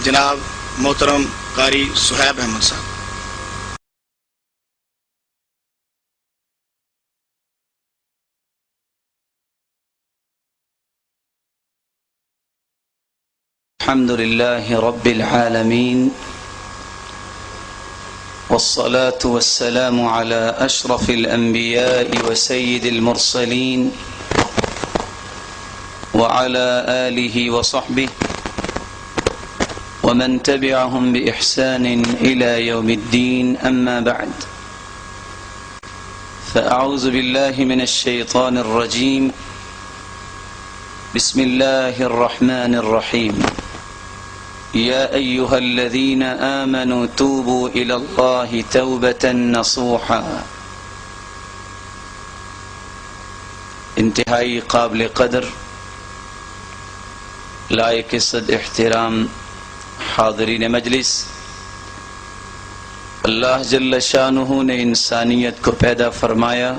جناب محترم قاری صہیب احمد صاحب۔ الحمد لله رب العالمين والصلاة والسلام على أشرف الأنبياء وسيد المرسلين وعلى آله وصحبه ومن تبعهم بإحسان إلى يوم الدين، أما بعد، فأعوذ بالله من الشيطان الرجيم، بسم الله الرحمن الرحيم، يا أيها الذين آمنوا توبوا إلى الله توبة نصوحا۔ انتہائی قابل قدر لائق صد احترام حاضرین مجلس، اللہ جل شانہ نے انسانیت کو پیدا فرمایا،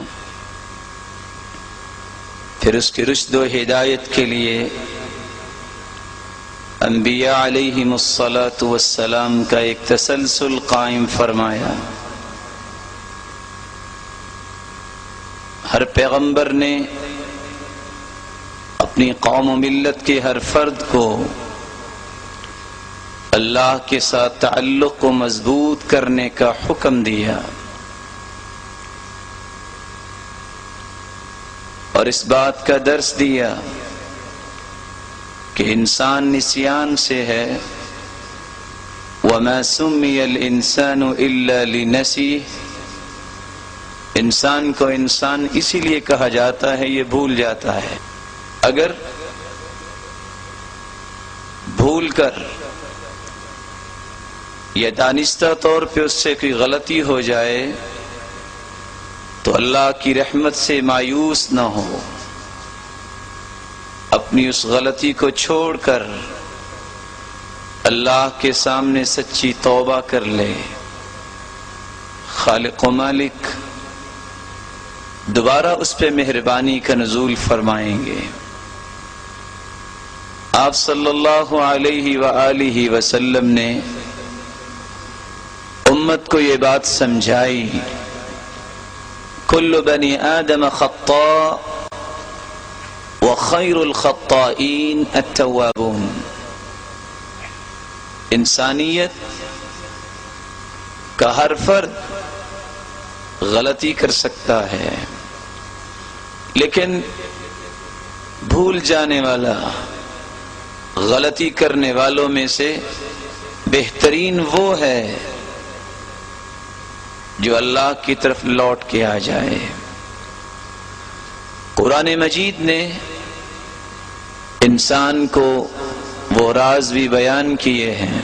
پھر اس کی رشد و ہدایت کے لیے انبیاء علیہم الصلاۃ والسلام کا ایک تسلسل قائم فرمایا۔ ہر پیغمبر نے اپنی قوم و ملت کے ہر فرد کو اللہ کے ساتھ تعلق کو مضبوط کرنے کا حکم دیا، اور اس بات کا درس دیا کہ انسان نسیان سے ہے، وَمَا سُمِّيَ الْإِنسَانُ إِلَّا لِنَسِيهِ، انسان کو انسان اسی لیے کہا جاتا ہے یہ بھول جاتا ہے۔ اگر بھول کر یا دانستہ طور پہ اس سے کوئی غلطی ہو جائے تو اللہ کی رحمت سے مایوس نہ ہو، اپنی اس غلطی کو چھوڑ کر اللہ کے سامنے سچی توبہ کر لے، خالق و مالک دوبارہ اس پہ مہربانی کا نزول فرمائیں گے۔ آپ صلی اللہ علیہ وآلہ وسلم نے امت کو یہ بات سمجھائی، کل بنی آدم خطاء وخیر الخطائین التوابون، انسانیت کا ہر فرد غلطی کر سکتا ہے، لیکن بھول جانے والا، غلطی کرنے والوں میں سے بہترین وہ ہے جو اللہ کی طرف لوٹ کے آ جائے۔ قرآن مجید نے انسان کو وہ راز بھی بیان کیے ہیں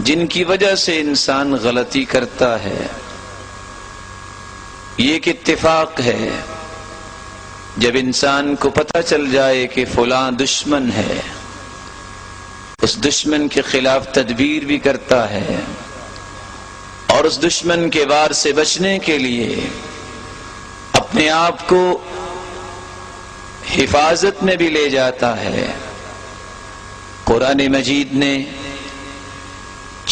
جن کی وجہ سے انسان غلطی کرتا ہے۔ یہ ایک اتفاق ہے، جب انسان کو پتہ چل جائے کہ فلاں دشمن ہے، اس دشمن کے خلاف تدبیر بھی کرتا ہے، اور اس دشمن کے وار سے بچنے کے لیے اپنے آپ کو حفاظت میں بھی لے جاتا ہے۔ قرآن مجید نے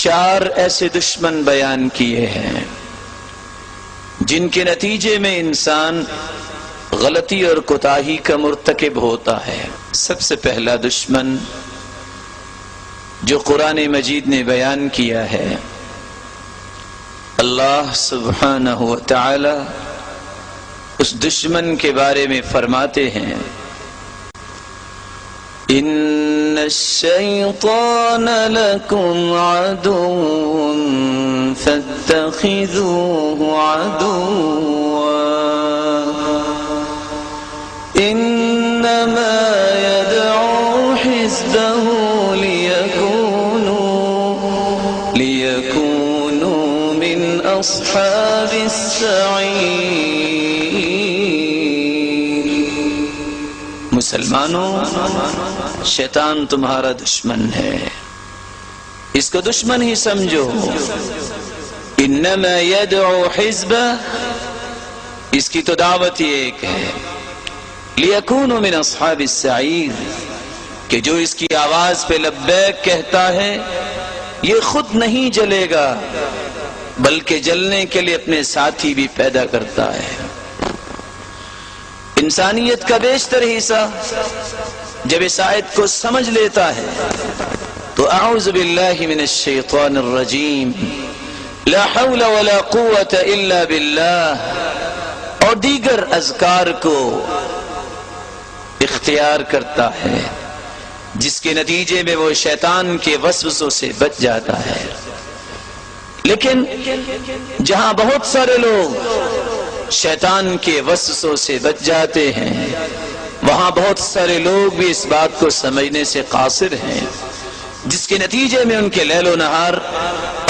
4 ایسے دشمن بیان کیے ہیں جن کے نتیجے میں انسان غلطی اور کوتاہی کا مرتکب ہوتا ہے۔ سب سے پہلا دشمن جو قرآن مجید نے بیان کیا ہے، اللہ سبحانہ و تعالی اس دشمن کے بارے میں فرماتے ہیں، ان الشیطان لکم عدو فاتخذوه عدوا انما يدعو حزبه ليكونوا من اصحاب السعیر۔ مسلمانوں، شیطان تمہارا دشمن ہے، اس کو دشمن ہی سمجھو۔ انما يدعو حزبہ، اس کی تو دعوت ہی ایک ہے، لِيَكُونُوا مِنْ أَصْحَابِ السَّعِيرِ، کہ جو اس کی آواز پہ لبیک کہتا ہے یہ خود نہیں جلے گا بلکہ جلنے کے لیے اپنے ساتھی بھی پیدا کرتا ہے۔ انسانیت کا بیشتر حصہ جب اس آیت کو سمجھ لیتا ہے تو اعوذ باللہ من الشیطان الرجیم، لا حول ولا قوت الا باللہ اور دیگر اذکار کو اختیار کرتا ہے، جس کے نتیجے میں وہ شیطان کے وسوسوں سے بچ جاتا ہے۔ لیکن جہاں بہت سارے لوگ شیطان کے وسوسوں سے بچ جاتے ہیں، وہاں بہت سارے لوگ بھی اس بات کو سمجھنے سے قاصر ہیں، جس کے نتیجے میں ان کے لیل و نہار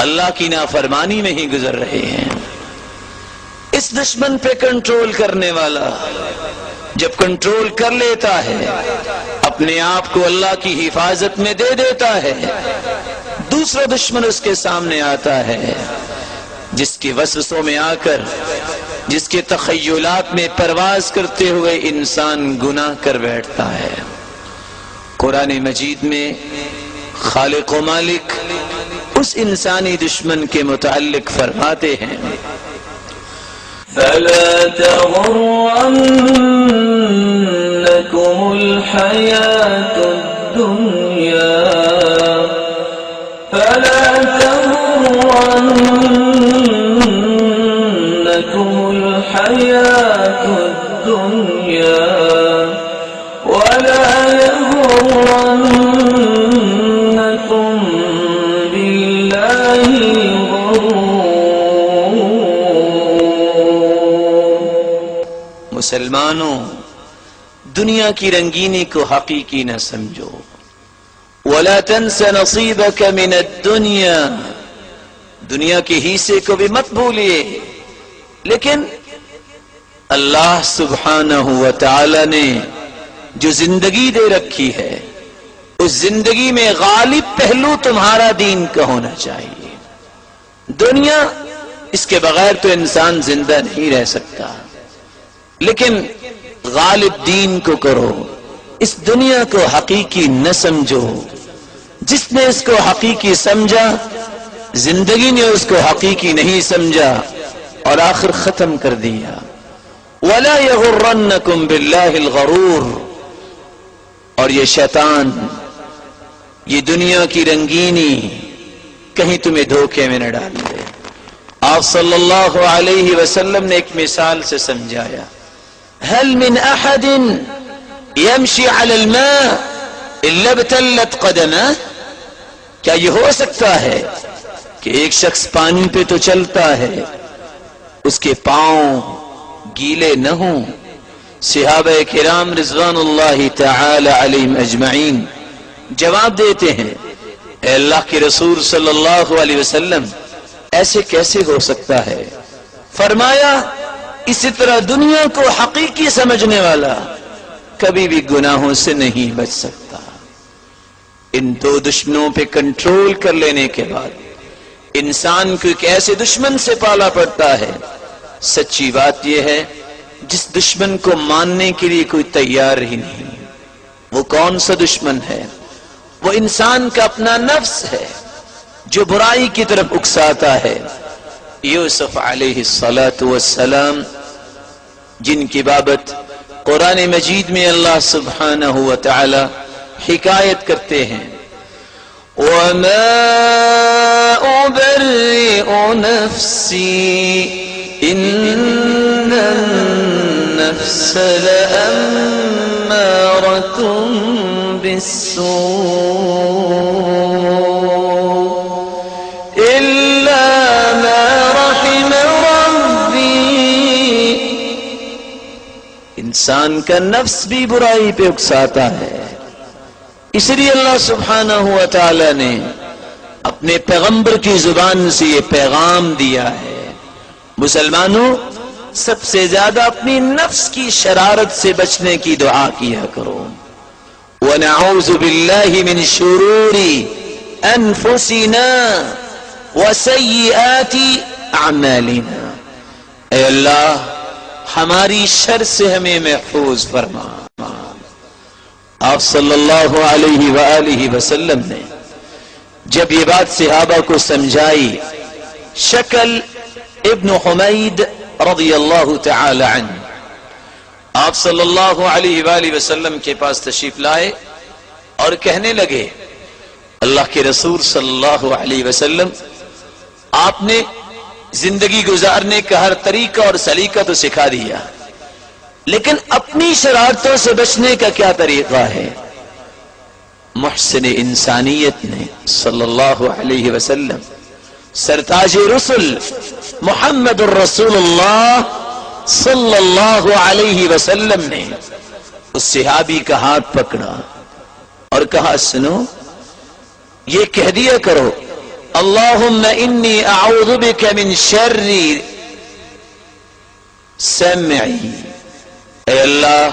اللہ کی نافرمانی میں ہی گزر رہے ہیں۔ اس دشمن پہ کنٹرول کرنے والا جب کنٹرول کر لیتا ہے، اپنے آپ کو اللہ کی حفاظت میں دے دیتا ہے، دوسرا دشمن اس کے سامنے آتا ہے، جس کے وسوسوں میں آ کر، جس کے تخیلات میں پرواز کرتے ہوئے انسان گناہ کر بیٹھتا ہے۔ قرآن مجید میں خالق و مالک اس انسانی دشمن کے متعلق فرماتے ہیں، فلا تغرنكم الحياة الدنيا فلا تغرنكم الحياة الدنيا ولا يغرنكم بالله مسلمانوں، دنیا کی رنگینی کو حقیقی نہ سمجھو۔ وَلَا تَنْسَ نَصِيبَكَ مِنَ الدُّنْيَا، دنیا کے حصے کو بھی مت بھولیے۔ لیکن اللہ سبحانہ و تعالی نے جو زندگی دے رکھی ہے، اس زندگی میں غالب پہلو تمہارا دین کا ہونا چاہیے۔ دنیا، اس کے بغیر تو انسان زندہ نہیں رہ سکتا، لیکن غالب دین کو کرو، اس دنیا کو حقیقی نہ سمجھو۔ جس نے اس کو حقیقی سمجھا، زندگی نے اس کو حقیقی نہیں سمجھا اور آخر ختم کر دیا۔ وَلَا يَغُرَّنَّكُمْ بِاللَّهِ الْغَرُورُ، اور یہ شیطان، یہ دنیا کی رنگینی کہیں تمہیں دھوکے میں نہ ڈال دے۔ آپ صلی اللہ علیہ وسلم نے ایک مثال سے سمجھایا، هل من احد يمشي على الماء الا ابتلت قدمه، کیا یہ ہو سکتا ہے کہ ایک شخص پانی پہ تو چلتا ہے، اس کے پاؤں گیلے نہ ہوں؟ صحابہ کرام رضوان اللہ تعالی علیہم اجمعین جواب دیتے ہیں، اے اللہ کے رسول صلی اللہ علیہ وسلم، ایسے کیسے ہو سکتا ہے؟ فرمایا، اسی طرح دنیا کو حقیقی سمجھنے والا کبھی بھی گناہوں سے نہیں بچ سکتا۔ ان دو دشمنوں پہ کنٹرول کر لینے کے بعد انسان کو ایک ایسے دشمن سے پالا پڑتا ہے، سچی بات یہ ہے جس دشمن کو ماننے کے لیے کوئی تیار ہی نہیں۔ وہ کون سا دشمن ہے؟ وہ انسان کا اپنا نفس ہے جو برائی کی طرف اکساتا ہے۔ یوسف علیہ السلام جن کی بابت قرآن مجید میں اللہ سبحانہ و تعالی حکایت کرتے ہیں، وَمَا أُبَرِّئُ نَفْسِي إِنَّ النَّفْسَ لَأَمَّارَةٌ بِالسُّوءِ إِلَّا مَا رَحِمَ رَبِّي، انسان کا نفس بھی برائی پہ اکساتا ہے۔ اس لیے اللہ سبحانہ و تعالی نے اپنے پیغمبر کی زبان سے یہ پیغام دیا ہے، مسلمانوں، سب سے زیادہ اپنی نفس کی شرارت سے بچنے کی دعا کیا کرو۔ وَنَعُوذُ بِاللَّهِ مِنْ شُرُورِ أَنفُسِنَا وَسَيِّئَاتِ أَعْمَالِنَا، اے اللہ ہماری شر سے ہمیں محفوظ فرما، آپ صلی اللہ علیہ وآلہ وسلم نے جب یہ بات صحابہ کو سمجھائی، شکل ابن حمید رضی اللہ تعالی عنہ آپ صلی اللہ علیہ وآلہ وسلم کے پاس تشریف لائے اور کہنے لگے، اللہ کے رسول صلی اللہ علیہ وسلم، آپ نے زندگی گزارنے کا ہر طریقہ اور سلیقہ تو سکھا دیا، لیکن اپنی شرارتوں سے بچنے کا کیا طریقہ ہے؟ محسن انسانیت نے صلی اللہ علیہ وسلم، سرتاج رسل محمد الرسول اللہ صلی اللہ علیہ وسلم نے اس صحابی کا ہاتھ پکڑا اور کہا، سنو، یہ کہہ دیا کرو، اللہم انی اعوذ بک من شر سمعی، اے اللہ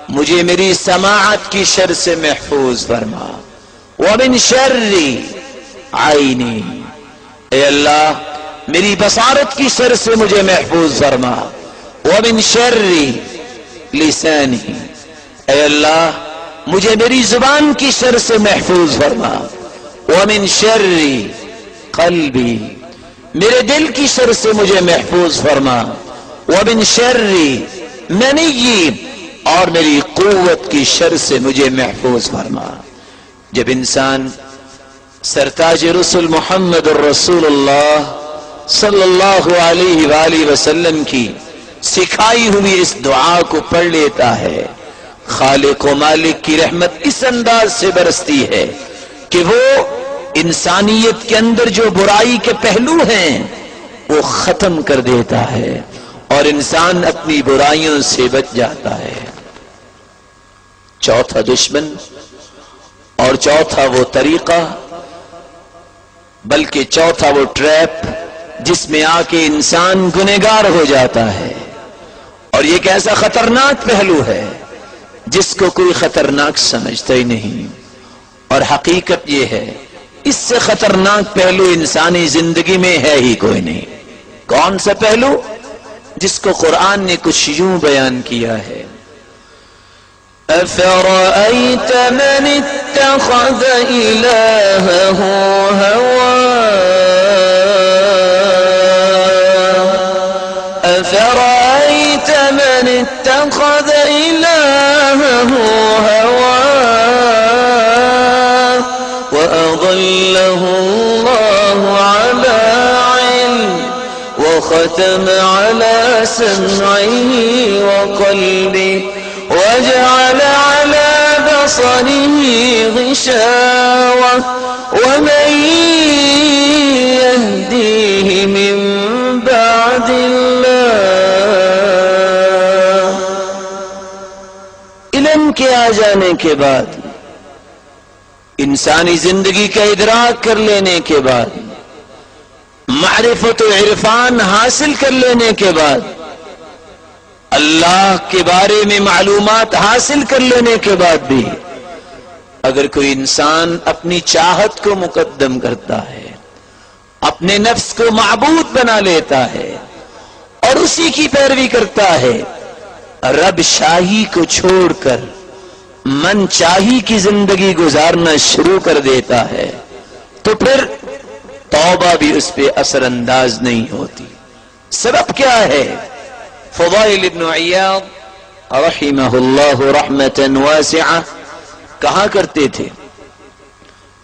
مجھے میری سماعت کی شر سے محفوظ فرما، ومن شر عینی، اے اللہ میری بصارت کی شر سے مجھے محفوظ فرما، ومن شر لسانی، اے اللہ مجھے میری زبان کی شر سے محفوظ فرما، ومن شر قلبی، میرے دل کی شر سے مجھے محفوظ فرما، ومن شر منی، اور میری قوت کی شر سے مجھے محفوظ فرما۔ جب انسان سرتاج رسول محمد الرسول اللہ صلی اللہ علیہ وآلہ وسلم کی سکھائی ہوئی اس دعا کو پڑھ لیتا ہے، خالق و مالک کی رحمت اس انداز سے برستی ہے کہ وہ انسانیت کے اندر جو برائی کے پہلو ہیں وہ ختم کر دیتا ہے اور انسان اپنی برائیوں سے بچ جاتا ہے۔ چوتھا دشمن اور چوتھا وہ طریقہ، بلکہ چوتھا وہ ٹریپ جس میں آ کے انسان گنہگار ہو جاتا ہے، اور یہ ایک ایسا خطرناک پہلو ہے جس کو کوئی خطرناک سمجھتا ہی نہیں، اور حقیقت یہ ہے اس سے خطرناک پہلو انسانی زندگی میں ہے ہی کوئی نہیں۔ کون سا پہلو؟ جس کو قرآن نے کچھ یوں بیان کیا ہے، أفرأيت من اتخذ إلهه هواه أفرأيت من اتخذ إلهه هواه وأضله الله على علم وختم على سمعه وقلبه وجعل على بصره غشاوة ومن يهديه من بعد الله۔ علم کے آ جانے کے بعد، انسانی زندگی کا ادراک کر لینے کے بعد، معرفت و عرفان حاصل کر لینے کے بعد، اللہ کے بارے میں معلومات حاصل کر لینے کے بعد بھی اگر کوئی انسان اپنی چاہت کو مقدم کرتا ہے، اپنے نفس کو معبود بنا لیتا ہے اور اسی کی پیروی کرتا ہے، رب شاہی کو چھوڑ کر من چاہی کی زندگی گزارنا شروع کر دیتا ہے، تو پھر توبہ بھی اس پہ اثر انداز نہیں ہوتی۔ سبب کیا ہے؟ فضائل ابن عیاض رحمہ اللہ رحمتا واسعہ کہا کرتے تھے،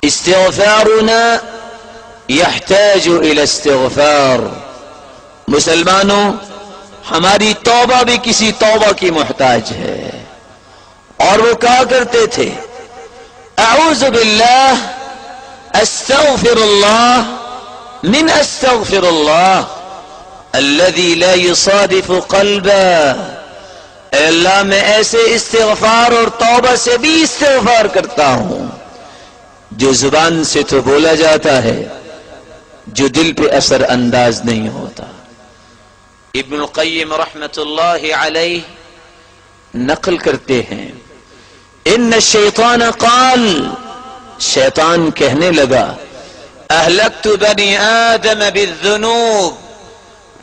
استغفارنا يحتاج الى استغفار، مسلمانوں ہماری توبہ بھی کسی توبہ کی محتاج ہے۔ اور وہ کہا کرتے تھے، اعوذ باللہ استغفر اللہ من استغفر اللہ الذي لا يصادف قلبا، اے اللہ میں ایسے استغفار اور توبہ سے بھی استغفار کرتا ہوں جو زبان سے تو بولا جاتا ہے، جو دل پہ اثر انداز نہیں ہوتا۔ ابن القیم رحمت اللہ علیہ نقل کرتے ہیں، ان الشیطان قال، شیطان کہنے لگا، اہلکت بنی آدم بالذنوب،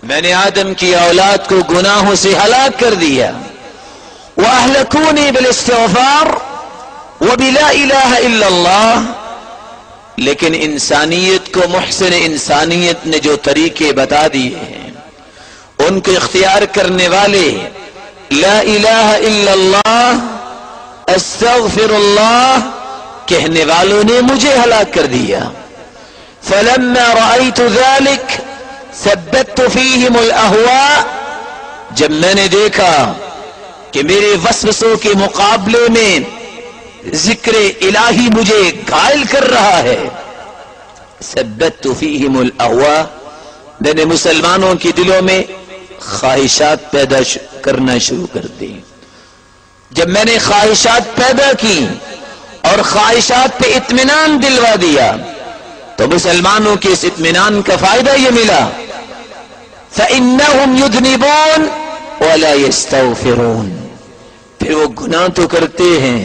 میں نے آدم کی اولاد کو گناہوں سے ہلاک کر دیا، وَأَهْلَكُونِي بِالْإِسْتِغْفَارِ، وہ بھی لا الہ الا اللہ. لیکن انسانیت کو محسن انسانیت نے جو طریقے بتا دیے ہیں ان کو اختیار کرنے والے لا الہ الا اللہ استغفر اللہ کہنے والوں نے مجھے ہلاک کر دیا. فلما رأيت ذلك ثبت فيهم الاهواء. جب میں نے دیکھا کہ میرے وسوسوں کے مقابلے میں ذکر الہی مجھے گھائل کر رہا ہے، ثبت فيهم الاهواء، میں نے مسلمانوں کے دلوں میں خواہشات پیدا کرنا شروع کر دی. جب میں نے خواہشات پیدا کی اور خواہشات پہ اطمینان دلوا دیا تو مسلمانوں کے اس اطمینان کا فائدہ یہ ملا فَإِنَّهُمْ يُذْنِبُونَ وَلَا يَسْتَغْفِرُونَ. پھر وہ گناہ تو کرتے ہیں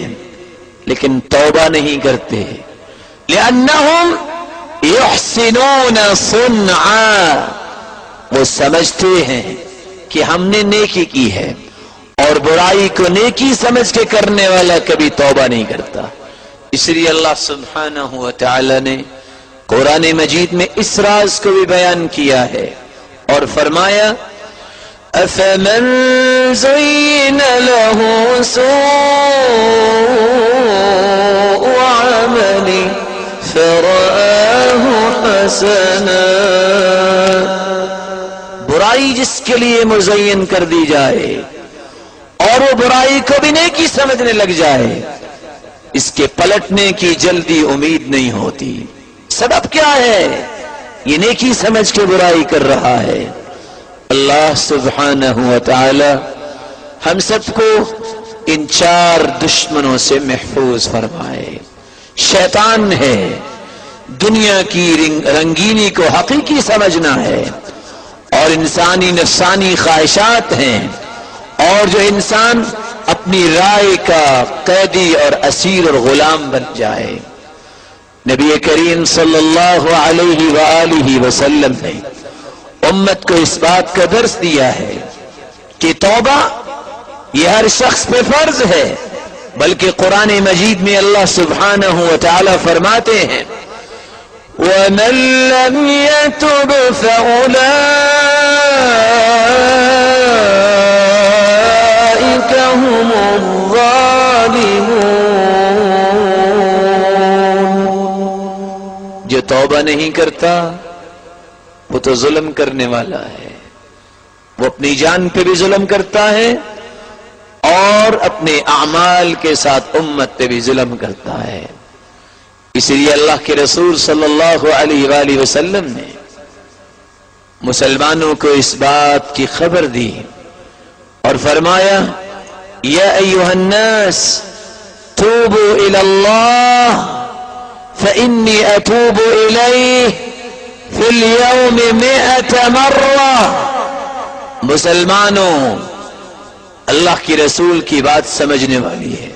لیکن توبہ نہیں کرتے. لِأَنَّهُمْ يُحْسِنُونَ صُنْعًا. وہ سمجھتے ہیں کہ ہم نے نیکی کی ہے، اور برائی کو نیکی سمجھ کے کرنے والا کبھی توبہ نہیں کرتا. اس لیے اللہ سبحانہ و تعالی نے قرآن مجید میں اس راز کو بھی بیان کیا ہے اور فرمایا أَفَمَنْ زُيِّنَ لَهُ سُوءُ عَمَلِهِ فَرَآهُ حَسَنًا. برائی جس کے لیے مزین کر دی جائے اور وہ برائی کو بھی نیکی سمجھنے لگ جائے، اس کے پلٹنے کی جلدی امید نہیں ہوتی. سبب کیا ہے؟ یہ نیکی سمجھ کے برائی کر رہا ہے. اللہ سبحانہ و تعالی ہم سب کو ان 4 دشمنوں سے محفوظ فرمائے. شیطان ہے، دنیا کی رنگینی کو حقیقی سمجھنا ہے، اور انسانی نفسانی خواہشات ہیں، اور جو انسان اپنی رائے کا قیدی اور اسیر اور غلام بن جائے. نبی کریم صلی اللہ علیہ وآلہ وسلم نے امت کو اس بات کا درس دیا ہے کہ توبہ یہ ہر شخص پہ فرض ہے، بلکہ قرآن مجید میں اللہ سبحانہ و تعالی فرماتے ہیں وَمَن لَّمْ يَتُبْ فَأُولَٰئِكَ هُمُ الظَّالِمُونَ. جو توبہ نہیں کرتا وہ تو ظلم کرنے والا ہے. وہ اپنی جان پہ بھی ظلم کرتا ہے اور اپنے اعمال کے ساتھ امت پہ بھی ظلم کرتا ہے. اس لیے اللہ کے رسول صلی اللہ علیہ وآلہ وسلم نے مسلمانوں کو اس بات کی خبر دی اور فرمایا یا ایھا الناس توبوا الی اللہ فإنی اتوب الیہ فی اليوم 100 مرہ. مسلمانوں، اللہ کی رسول کی بات سمجھنے والی ہے.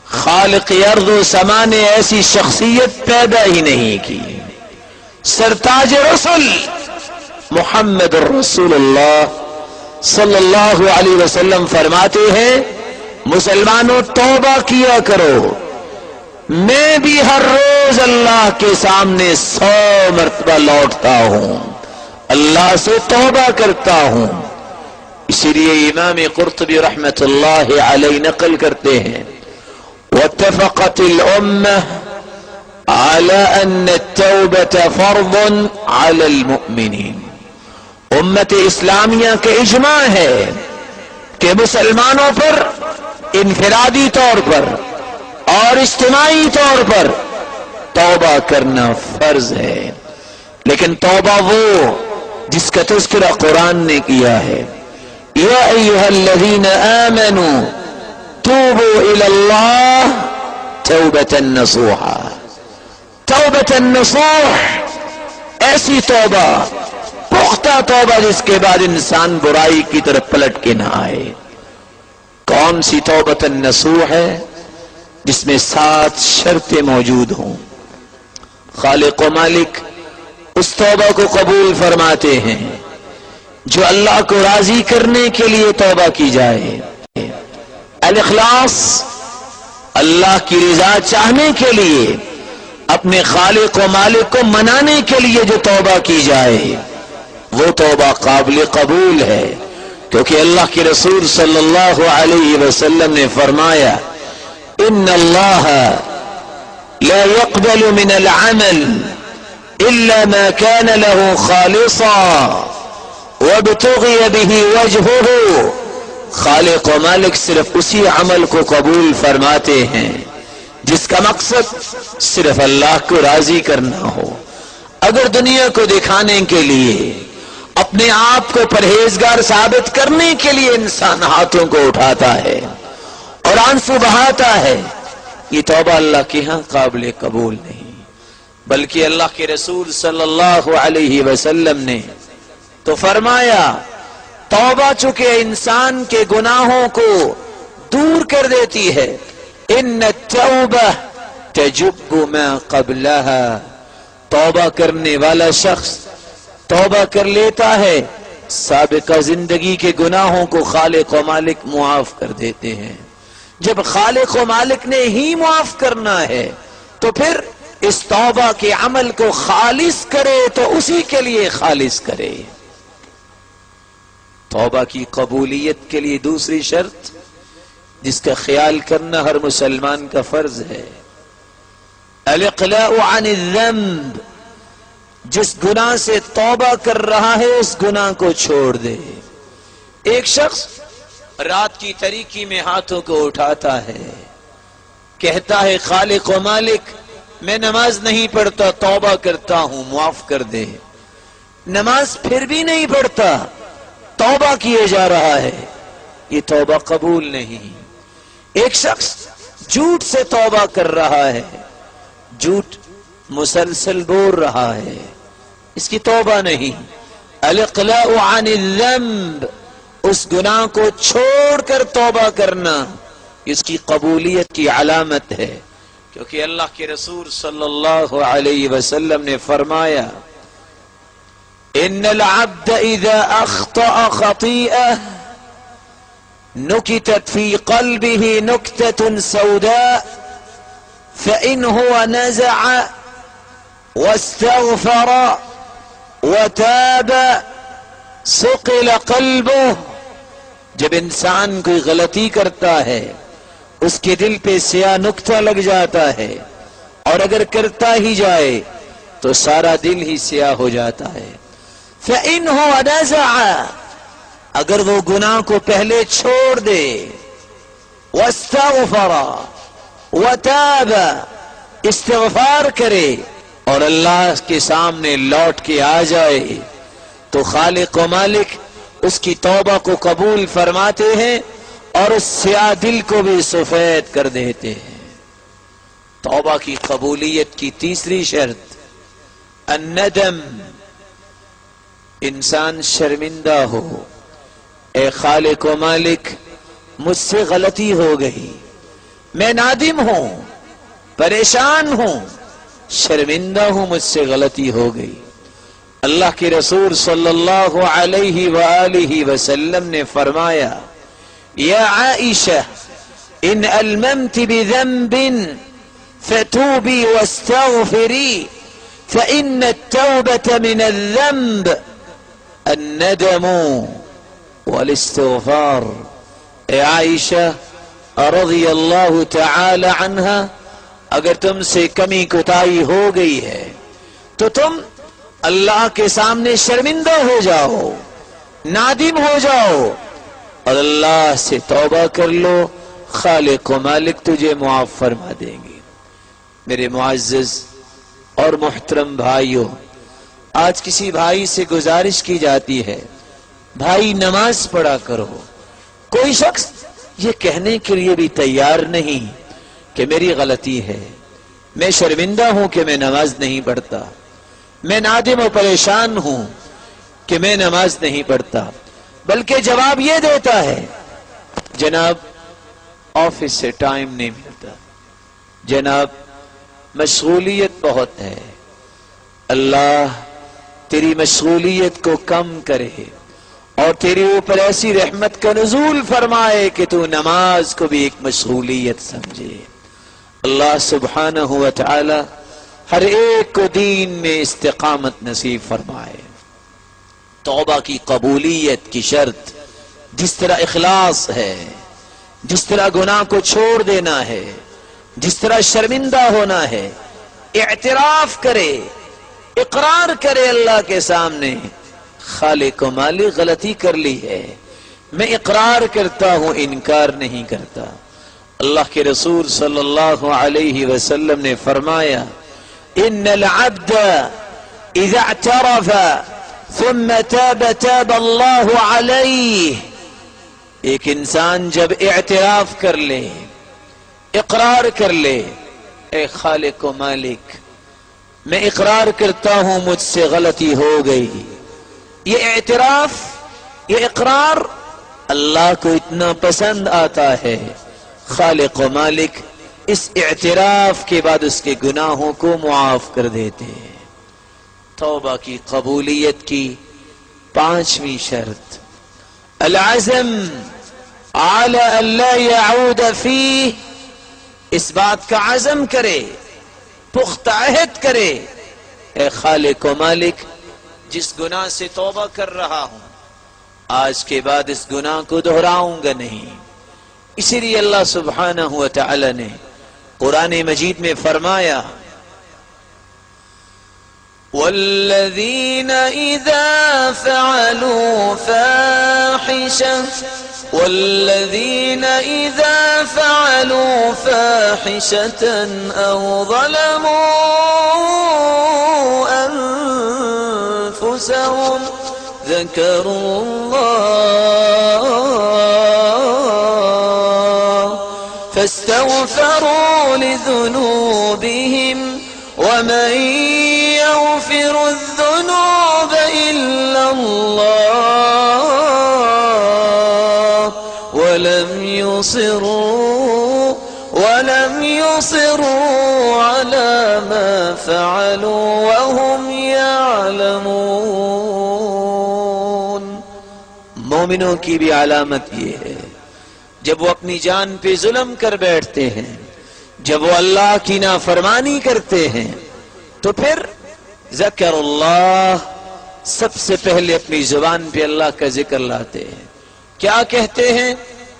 خالق ارض و سما نے ایسی شخصیت پیدا ہی نہیں کی. سرتاج رسل محمد رسول اللہ صلی اللہ علیہ وسلم فرماتے ہیں مسلمانوں توبہ کیا کرو. میں بھی ہر روز اللہ کے سامنے 100 مرتبہ لوٹتا ہوں، اللہ سے توبہ کرتا ہوں. اسی لیے امام قرطبی رحمت اللہ علیہ نقل کرتے ہیں واتفقت الأمة على أن التوبة فرض على المؤمنين. امت اسلامیہ کا اجماع ہے کہ مسلمانوں پر انفرادی طور پر اور اجتماعی طور پر توبہ کرنا فرض ہے. لیکن توبہ وہ جس کا تذکرہ قرآن نے کیا ہے یا ایھا الذین آمنوا توبوا الی اللہ توبۃ نصوحا. توبۃ نصوح ایسی توبہ، پختہ توبہ جس کے بعد انسان برائی کی طرف پلٹ کے نہ آئے. کون سی توبۃ نصوح ہے؟ جس میں 7 شرطیں موجود ہوں. خالق و مالک اس توبہ کو قبول فرماتے ہیں جو اللہ کو راضی کرنے کے لیے توبہ کی جائے. الاخلاص، اللہ کی رضا چاہنے کے لیے، اپنے خالق و مالک کو منانے کے لیے جو توبہ کی جائے وہ توبہ قابل قبول ہے، کیونکہ اللہ کے رسول صلی اللہ علیہ وسلم نے فرمایا ان اللہ لا يقبل من العمل الا ما كان له خالصا وابتغي به وجهه، خالق و مالک صرف اسی عمل کو قبول فرماتے ہیں جس کا مقصد صرف اللہ کو راضی کرنا ہو۔ اگر دنیا کو دکھانے کے لیے، اپنے آپ کو پرہیزگار ثابت کرنے کے لیے انسان ہاتھوں کو اٹھاتا ہے اور آنسو بہاتا ہے، یہ توبہ اللہ کے ہاں قابل قبول نہیں، بلکہ اللہ کے رسول صلی اللہ علیہ وسلم نے تو فرمایا توبہ چونکہ انسان کے گناہوں کو دور کر دیتی ہے، ان التوبہ تجب ما قبلها، توبہ کرنے والا شخص توبہ کر لیتا ہے، سابقہ زندگی کے گناہوں کو خالق و مالک معاف کر دیتے ہیں۔ جب خالق و مالک نے ہی معاف کرنا ہے تو پھر اس توبہ کے عمل کو خالص کرے تو اسی کے لیے خالص کرے۔ توبہ کی قبولیت کے لیے دوسری شرط جس کا خیال کرنا ہر مسلمان کا فرض ہے، الاقلاع عن الذنب، جس گناہ سے توبہ کر رہا ہے اس گناہ کو چھوڑ دے۔ ایک شخص رات کی تاریکی میں ہاتھوں کو اٹھاتا ہے، کہتا ہے خالق و مالک میں نماز نہیں پڑھتا، توبہ کرتا ہوں معاف کر دے، نماز پھر بھی نہیں پڑھتا، توبہ کیے جا رہا ہے، یہ توبہ قبول نہیں۔ ایک شخص جھوٹ سے توبہ کر رہا ہے، جھوٹ مسلسل بول رہا ہے، اس کی توبہ نہیں۔ الاقلاع عن الذنب، اس گناہ کو چھوڑ کر توبہ کرنا اس کی قبولیت کی علامت ہے، کیونکہ اللہ کے رسول صلی اللہ علیہ وسلم نے فرمایا ان العبد اذا اخطأ خطيئة نكتت في قلبه نكتة سوداء فإن هو نزع واستغفر وتاب صقل قلبه، جب انسان کوئی غلطی کرتا ہے اس کے دل پہ سیاہ نقطہ لگ جاتا ہے، اور اگر کرتا ہی جائے تو سارا دل ہی سیاہ ہو جاتا ہے۔ فَإِنْهُ نَزَعَ، اگر وہ گناہ کو پہلے چھوڑ دے، وَاسْتَغْفَرَ وَتَابَ، استغفار کرے اور اللہ کے سامنے لوٹ کے آ جائے تو خالق و مالک اس کی توبہ کو قبول فرماتے ہیں اور اس سیاہ دل کو بھی سفید کر دیتے ہیں۔ توبہ کی قبولیت کی تیسری شرط الندم، انسان شرمندہ ہو، اے خالق و مالک مجھ سے غلطی ہو گئی، میں نادم ہوں، پریشان ہوں، شرمندہ ہوں، مجھ سے غلطی ہو گئی۔ اللہ کے رسول صلی اللہ علیہ وآلہ وسلم نے فرمایا یا عائشہ ان الممت بذنب فتوبی واستغفری فإن التوبة من الذنب الندم والاستغفار۔ اے عائشہ رضی اللہ تعالی عنہا، اگر تم سے کمی کوتاہی ہو گئی ہے تو تم اللہ کے سامنے شرمندہ ہو جاؤ، نادم ہو جاؤ اور اللہ سے توبہ کر لو، خالق و مالک تجھے معاف فرما دیں گے۔ میرے معزز اور محترم بھائیوں، آج کسی بھائی سے گزارش کی جاتی ہے بھائی نماز پڑھا کرو، کوئی شخص یہ کہنے کے لیے بھی تیار نہیں کہ میری غلطی ہے، میں شرمندہ ہوں کہ میں نماز نہیں پڑھتا، میں نادم و پریشان ہوں کہ میں نماز نہیں پڑھتا، بلکہ جواب یہ دیتا ہے جناب آفس سے ٹائم نہیں ملتا، جناب مشغولیت بہت ہے، اللہ تیری مشغولیت کو کم کرے اور تیرے اوپر ایسی رحمت کا نزول فرمائے کہ تو نماز کو بھی ایک مشغولیت سمجھے۔ اللہ سبحانہ و تعالی ہر ایک کو دین میں استقامت نصیب فرمائے۔ توبہ کی قبولیت کی شرط جس طرح اخلاص ہے، جس طرح گناہ کو چھوڑ دینا ہے، جس طرح شرمندہ ہونا ہے، اعتراف کرے، اقرار کرے اللہ کے سامنے، خالق و مالک غلطی کر لی ہے، میں اقرار کرتا ہوں، انکار نہیں کرتا۔ اللہ کے رسول صلی اللہ علیہ وسلم نے فرمایا ان العبد اذا اعترف ثم تاب تاب اللہ علیہ، ایک انسان جب اعتراف کر لے، اقرار کر لے، اے خالق و مالک میں اقرار کرتا ہوں مجھ سے غلطی ہو گئی، یہ اعتراف، یہ اقرار اللہ کو اتنا پسند آتا ہے، خالق و مالک اس اعتراف کے بعد اس کے گناہوں کو معاف کر دیتے ہیں۔ توبہ کی قبولیت کی پانچویں شرط العزم على ان لا يعود فيه، اس بات کا عزم کرے، پختہ عہد کرے، اے خالق و مالک جس گناہ سے توبہ کر رہا ہوں آج کے بعد اس گناہ کو دہراؤں گا نہیں۔ اسی لیے اللہ سبحانہ و تعالی نے قرآن مجید میں فرمایا والذین اذا فعلوا فاحشة او ظلموا انفسهم ذكروا الله فاستغفروا لذنوبهم ومن يغفر الذنوب إلا الله ولم يصروا على ما فعلوا وهم يعلمون۔ مومنوں کی بھی علامت یہ ہے جب وہ اپنی جان پہ ظلم کر بیٹھتے ہیں، جب وہ اللہ کی نافرمانی کرتے ہیں تو پھر ذکر اللہ، سب سے پہلے اپنی زبان پہ اللہ کا ذکر لاتے ہیں۔ کیا کہتے ہیں؟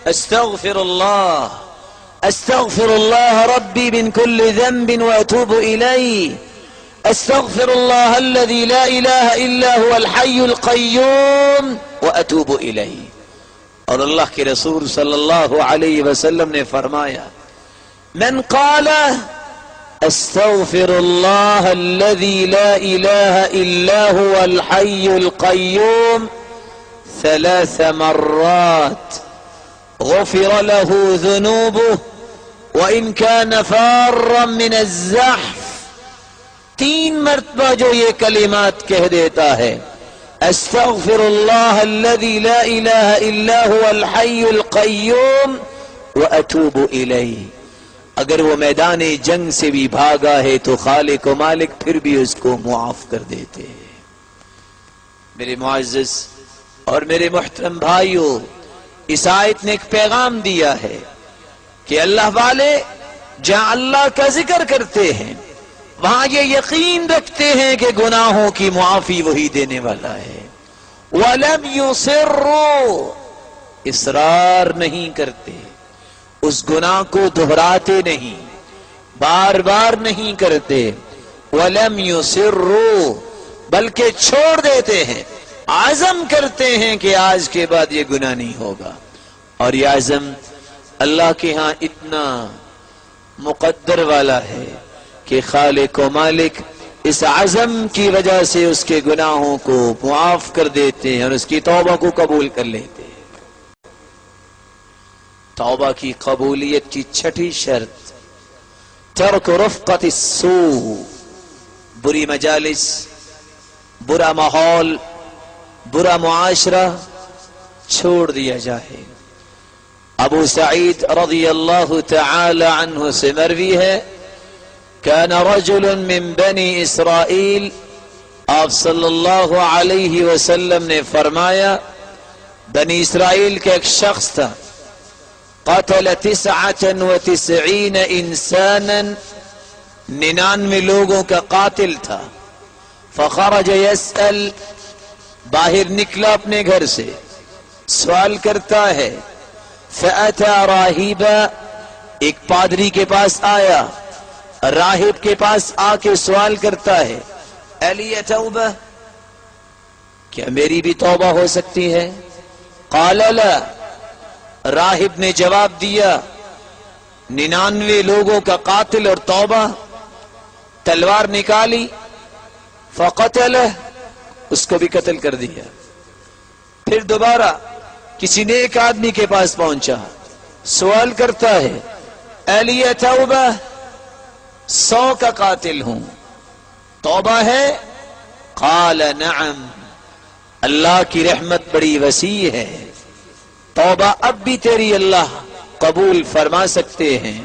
استغفر اللہ ربی من كل ذنب واتوب الیہ، استغفر اللہ الذی لا الہ الا هو الحی القیوم واتوب الیہ۔ اور اللہ کے رسول صلی اللہ علیہ وسلم نے فرمایا من قال استغفر اللہ الذی لا الہ الا هو الحی القیوم 3 مرات غفر له ذنوبه وإن كان فارا من الزحف، 3 مرتبہ جو یہ کلمات کہہ دیتا ہے استغفر اللہ الذی لا الہ الا هو الحی القیوم واتوب الیہ، اگر وہ میدان جنگ سے بھی بھاگا ہے تو خالق و مالک پھر بھی اس کو معاف کر دیتے ہیں۔ میرے معزز اور میرے محترم بھائیوں، اس آیت نے ایک پیغام دیا ہے کہ اللہ والے جہاں اللہ کا ذکر کرتے ہیں وہاں یہ یقین رکھتے ہیں کہ گناہوں کی معافی وہی دینے والا ہے۔ وَلَمْ يُصِرُّوا، اصرار نہیں کرتے، اس گناہ کو دہراتے نہیں، بار بار نہیں کرتے۔ وَلَمْ يُصِرُّوا، بلکہ چھوڑ دیتے ہیں، عزم کرتے ہیں کہ آج کے بعد یہ گناہ نہیں ہوگا۔ اور یہ عزم اللہ کے ہاں اتنا مقدر والا ہے کہ خالق و مالک اس عزم کی وجہ سے اس کے گناہوں کو معاف کر دیتے ہیں اور اس کی توبہ کو قبول کر لیتے ہیں۔ توبہ کی قبولیت کی 6ٹھی شرط ترک رفقت السوء، بری مجالس، برا ماحول، برا معاشرہ چھوڑ دیا جائے۔ ابو سعید رضی اللہ تعالی عنہ سے مروی ہے كان رجل من بنی اسرائیل، آپ صلی اللہ علیہ وسلم نے فرمایا بنی اسرائیل کا ایک شخص تھا قتل 99 انسانا، 99 لوگوں کا قاتل تھا. فخرج يسأل، باہر نکلا اپنے گھر سے، سوال کرتا ہے. فأتى راہبا، ایک پادری کے پاس آیا، راہب کے پاس آ کے سوال کرتا ہے الی توبہ، کیا میری بھی توبہ ہو سکتی ہے؟ قال لا، راہب نے جواب دیا 99 لوگوں کا قاتل اور توبہ. تلوار نکالی، فقتلہ، اس کو بھی قتل کر دیا. پھر دوبارہ کسی نیک آدمی کے پاس پہنچا، سوال کرتا ہے الی توبہ، 100 کا قاتل ہوں، توبہ ہے؟ قال نعم، اللہ کی رحمت بڑی وسیع ہے، توبہ اب بھی تیری اللہ قبول فرما سکتے ہیں،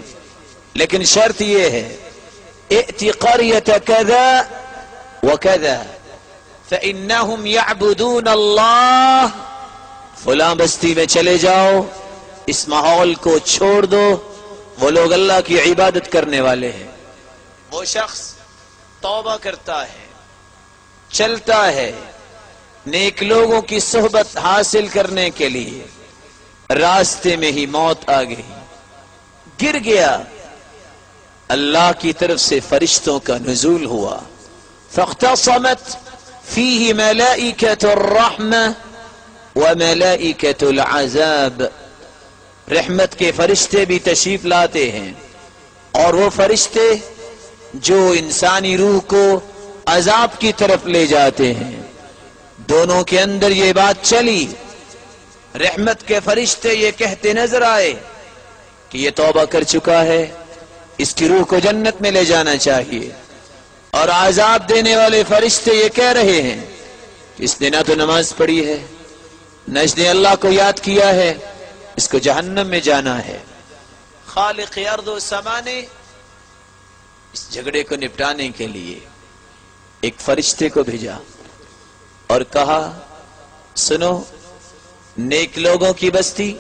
لیکن شرط یہ ہے ائت قریۃ کذا وکذا فإنہم یعبدون اللہ، فلاں بستی میں چلے جاؤ، اس ماحول کو چھوڑ دو، وہ لوگ اللہ کی عبادت کرنے والے ہیں. وہ شخص توبہ کرتا ہے، چلتا ہے نیک لوگوں کی صحبت حاصل کرنے کے لیے، راستے میں ہی موت آ گئی، گر گیا. اللہ کی طرف سے فرشتوں کا نزول ہوا، فاختصمت فیہ ملائکۃ الرحمہ وملائکۃ العذاب، رحمت کے فرشتے بھی تشریف لاتے ہیں، اور وہ فرشتے جو انسانی روح کو عذاب کی طرف لے جاتے ہیں. دونوں کے اندر یہ بات چلی، رحمت کے فرشتے یہ کہتے نظر آئے کہ یہ توبہ کر چکا ہے، اس کی روح کو جنت میں لے جانا چاہیے، اور عذاب دینے والے فرشتے یہ کہہ رہے ہیں کہ اس نے نہ تو نماز پڑھی ہے، نہ اس نے اللہ کو یاد کیا ہے، اس کو جہنم میں جانا ہے. خالق ارض و سما نے اس جھگڑے کو نپٹانے کے لیے ایک فرشتے کو بھیجا اور کہا سنو، نیک لوگوں کی بستی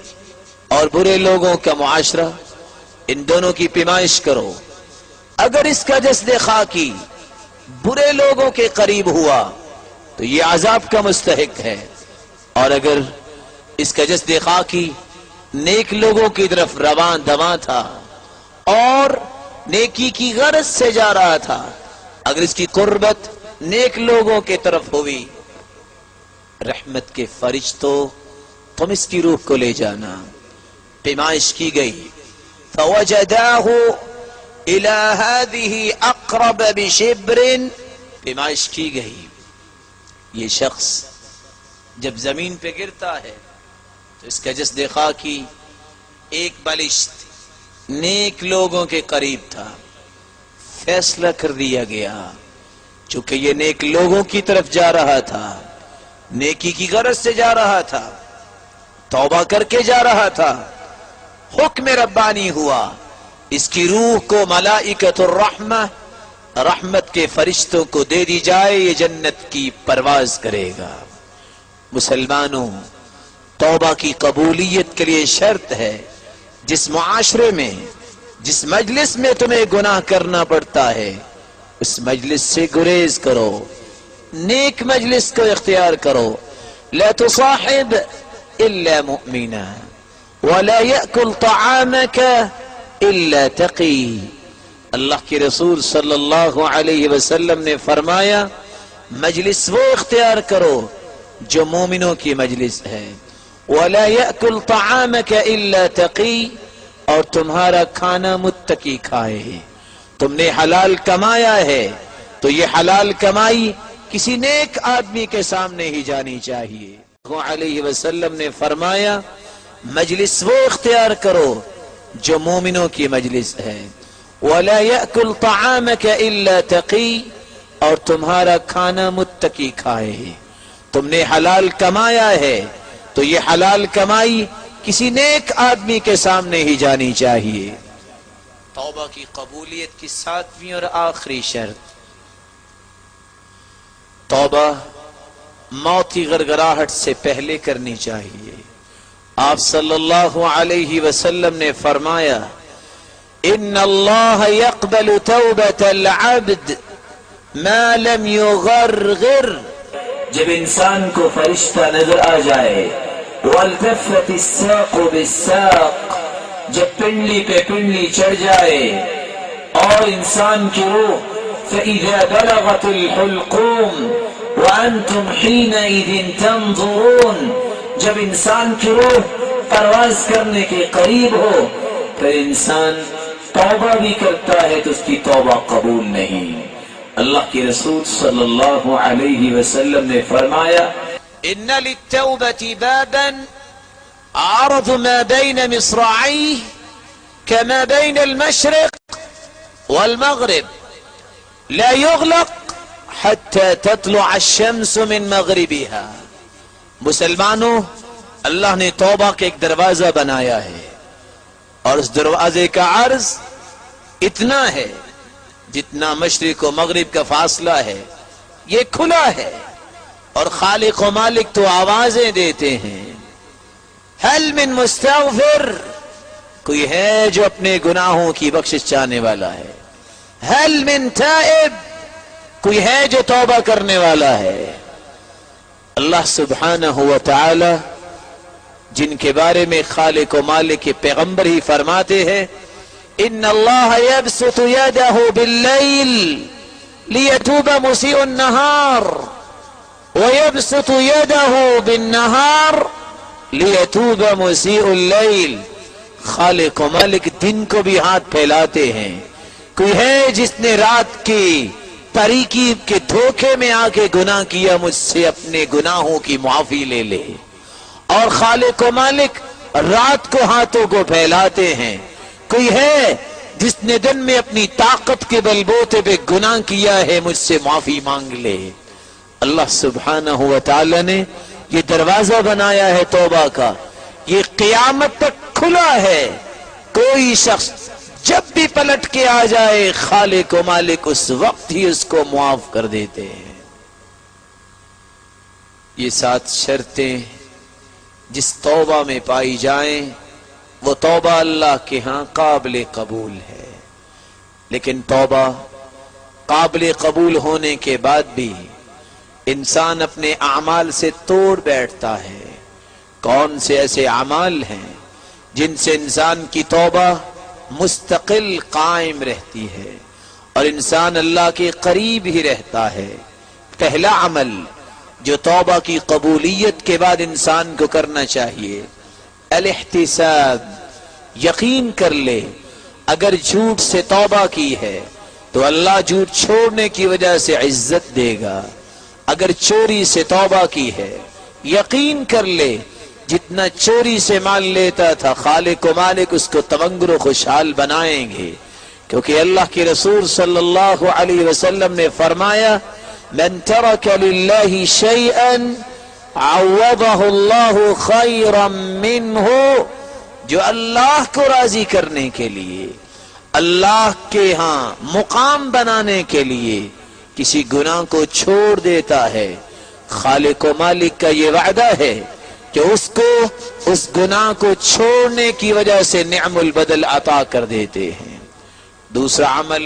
اور برے لوگوں کا معاشرہ، ان دونوں کی پیمائش کرو. اگر اس کا جسد خاکی برے لوگوں کے قریب ہوا تو یہ عذاب کا مستحق ہے، اور اگر اس کا جسد خاکی نیک لوگوں کی طرف رواں دواں تھا اور نیکی کی غرض سے جا رہا تھا، اگر اس کی قربت نیک لوگوں کے طرف ہوئی، رحمت کے فرشتوں تم اس کی روح کو لے جانا. پیمائش کی گئی. فوجداہ الى هذه اقرب بشبر، پیمائش کی گئی. یہ شخص جب زمین پہ گرتا ہے تو اس کا جسد خاکی ایک بالشت نیک لوگوں کے قریب تھا. فیصلہ کر دیا گیا چونکہ یہ نیک لوگوں کی طرف جا رہا تھا، نیکی کی غرض سے جا رہا تھا، توبہ کر کے جا رہا تھا، حکم ربانی ہوا اس کی روح کو ملائکۃ الرحمہ، رحمت کے فرشتوں کو دے دی جائے، یہ جنت کی پرواز کرے گا. مسلمانوں، توبہ کی قبولیت کے لیے شرط ہے جس معاشرے میں، جس مجلس میں تمہیں گناہ کرنا پڑتا ہے اس مجلس سے گریز کرو، نیک مجلس کو اختیار کرو. لا تصاحب الا مؤمنا ولا يأكل طعامك الا تقی. اللہ کے رسول صلی اللہ علیہ وسلم نے فرمایا مجلس وہ اختیار کرو جو مومنوں کی مجلس ہے. ولا يأكل طعامك الا تقی، اور تمہارا کھانا متقی کھائے. تم نے حلال کمایا ہے تو یہ حلال کمائی کسی نیک آدمی کے سامنے ہی جانی چاہیے. علیہ وسلم نے فرمایا مجلس وہ اختیار کرو جو مومنوں کی مجلس ہے. ولا يأكل طعامك الا تقی، اور تمہارا کھانا متقی کھائے. تم نے حلال کمایا ہے تو یہ حلال کمائی کسی نیک آدمی کے سامنے ہی جانی چاہیے. توبہ کی قبولیت کی 7ویں اور آخری شرط، توبہ موت کی غرغراہٹ سے پہلے کرنی چاہیے. آپ صلی اللہ علیہ وسلم نے فرمایا ان اللہ يقبل توبة العبد ما لم يغرغر. جب انسان کو فرشتہ نظر آ جائے والتفت الساق بالساق، جب پنڈلی پہ پنڈلی چڑھ جائے اور انسان کی روح فإذا بلغت الحلقوم وأنتم حينئذ تنظرون، جب انسان کی روح پرواز کرنے کے قریب ہو پھر انسان توبہ بھی کرتا ہے تو اس کی توبہ قبول نہیں. اللہ کے رسول صلی اللہ علیہ وسلم نے فرمایا ان للتوبة بابا عرض ما بين مصراعيه كما بين المشرق والمغرب لا يغلق حتى تطلع الشمس من مغربها. مسلمانوں، اللہ نے توبہ کا ایک دروازہ بنایا ہے اور اس دروازے کا عرض اتنا ہے جتنا مشرق و مغرب کا فاصلہ ہے. یہ کھلا ہے اور خالق و مالک تو آوازیں دیتے ہیں هل من مستغفر، کوئی ہے جو اپنے گناہوں کی بخشش چاہنے والا ہے. هل من تائب، کوئی ہے جو توبہ کرنے والا ہے. اللہ سبحانہ و تعالی جن کے بارے میں خالق و مالک کے پیغمبر ہی فرماتے ہیں ان اللہ یبسط یدہ باللیل لیتوب مسیء النہار ویبسط یدہ بالنہار لیتوب مسیء اللیل. خالق و مالک دن کو بھی ہاتھ پھیلاتے ہیں. کوئی ہے جس نے رات کی تاریکی کے دھوکے میں آ کے گناہ کیا، مجھ سے اپنے گناہوں کی معافی لے لے. اور خالق و مالک رات کو ہاتھوں کو پھیلاتے ہیں. کوئی ہے جس نے دن میں اپنی طاقت کے بلبوتے پہ گناہ کیا ہے، مجھ سے معافی مانگ لے. اللہ سبحانہ و تعالی نے یہ دروازہ بنایا ہے توبہ کا، یہ قیامت تک کھلا ہے. کوئی شخص جب بھی پلٹ کے آ جائے خالق و مالک اس وقت ہی اس کو معاف کر دیتے ہیں. یہ 7 شرطیں جس توبہ میں پائی جائیں وہ توبہ اللہ کے ہاں قابل قبول ہے. لیکن توبہ قابل قبول ہونے کے بعد بھی انسان اپنے اعمال سے توڑ بیٹھتا ہے. کون سے ایسے اعمال ہیں جن سے انسان کی توبہ مستقل قائم رہتی ہے اور انسان اللہ کے قریب ہی رہتا ہے؟ پہلا عمل جو توبہ کی قبولیت کے بعد انسان کو کرنا چاہیے الاحتساب. یقین کر لے اگر جھوٹ سے توبہ کی ہے تو اللہ جھوٹ چھوڑنے کی وجہ سے عزت دے گا. اگر چوری سے توبہ کی ہے یقین کر لے جتنا چوری سے مال لیتا تھا خالق و مالک اس کو تونگر و خوشحال بنائیں گے. کیونکہ اللہ کے رسول صلی اللہ علیہ وسلم نے فرمایا من ترک للہ شیئا عوضہ اللہ خیرا منہ، جو اللہ کو راضی کرنے کے لیے، اللہ کے ہاں مقام بنانے کے لیے کسی گناہ کو چھوڑ دیتا ہے، خالق و مالک کا یہ وعدہ ہے کہ اس کو اس گناہ کو چھوڑنے کی وجہ سے نعم البدل عطا کر دیتے ہیں. دوسرا عمل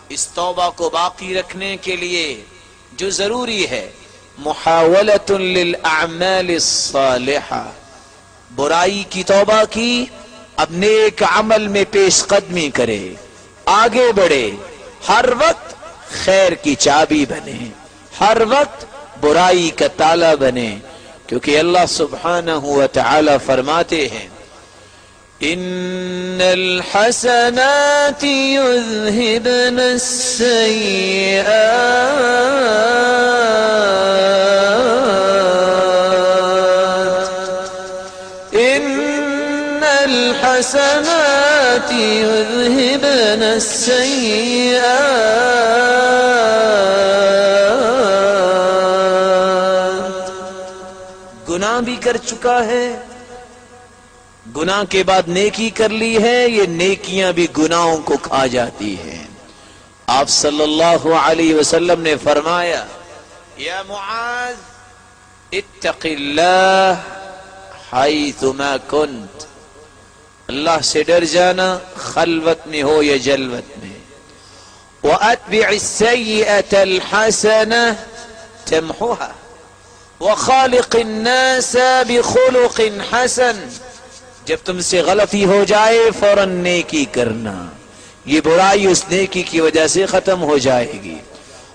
اس توبہ کو باقی رکھنے کے لیے جو ضروری ہے محاولۃ للاعمال الصالحہ. برائی کی توبہ کی، اب نیک عمل میں پیش قدمی کرے، آگے بڑھے، ہر وقت خیر کی چابی بنے، ہر وقت برائی کا تالا بنے. کیونکہ اللہ سبحانہ و تعالی فرماتے ہیں ان الحسنات یذہبن السیئات ان الحسنات یذہبن السیئات. گناہ بھی کر چکا ہے، گناہ کے بعد نیکی کر لی ہے، یہ نیکیاں بھی گناہوں کو کھا جاتی ہیں. آپ صلی اللہ علیہ وسلم نے فرمایا یا معاذ اتق اللہ حیثما کنت، اللہ سے ڈر جانا خلوت میں ہو یا جلوت میں. وَأَتْبِعِ السَّيِّئَةَ الْحَسَنَةَ تَمْحُهَا وَخَالِقِ النَّاسَ بِخُلُقٍ حَسَنٍ. جب تم سے غلطی ہو جائے فوراً نیکی کرنا، یہ برائی اس نیکی کی وجہ سے ختم ہو جائے گی.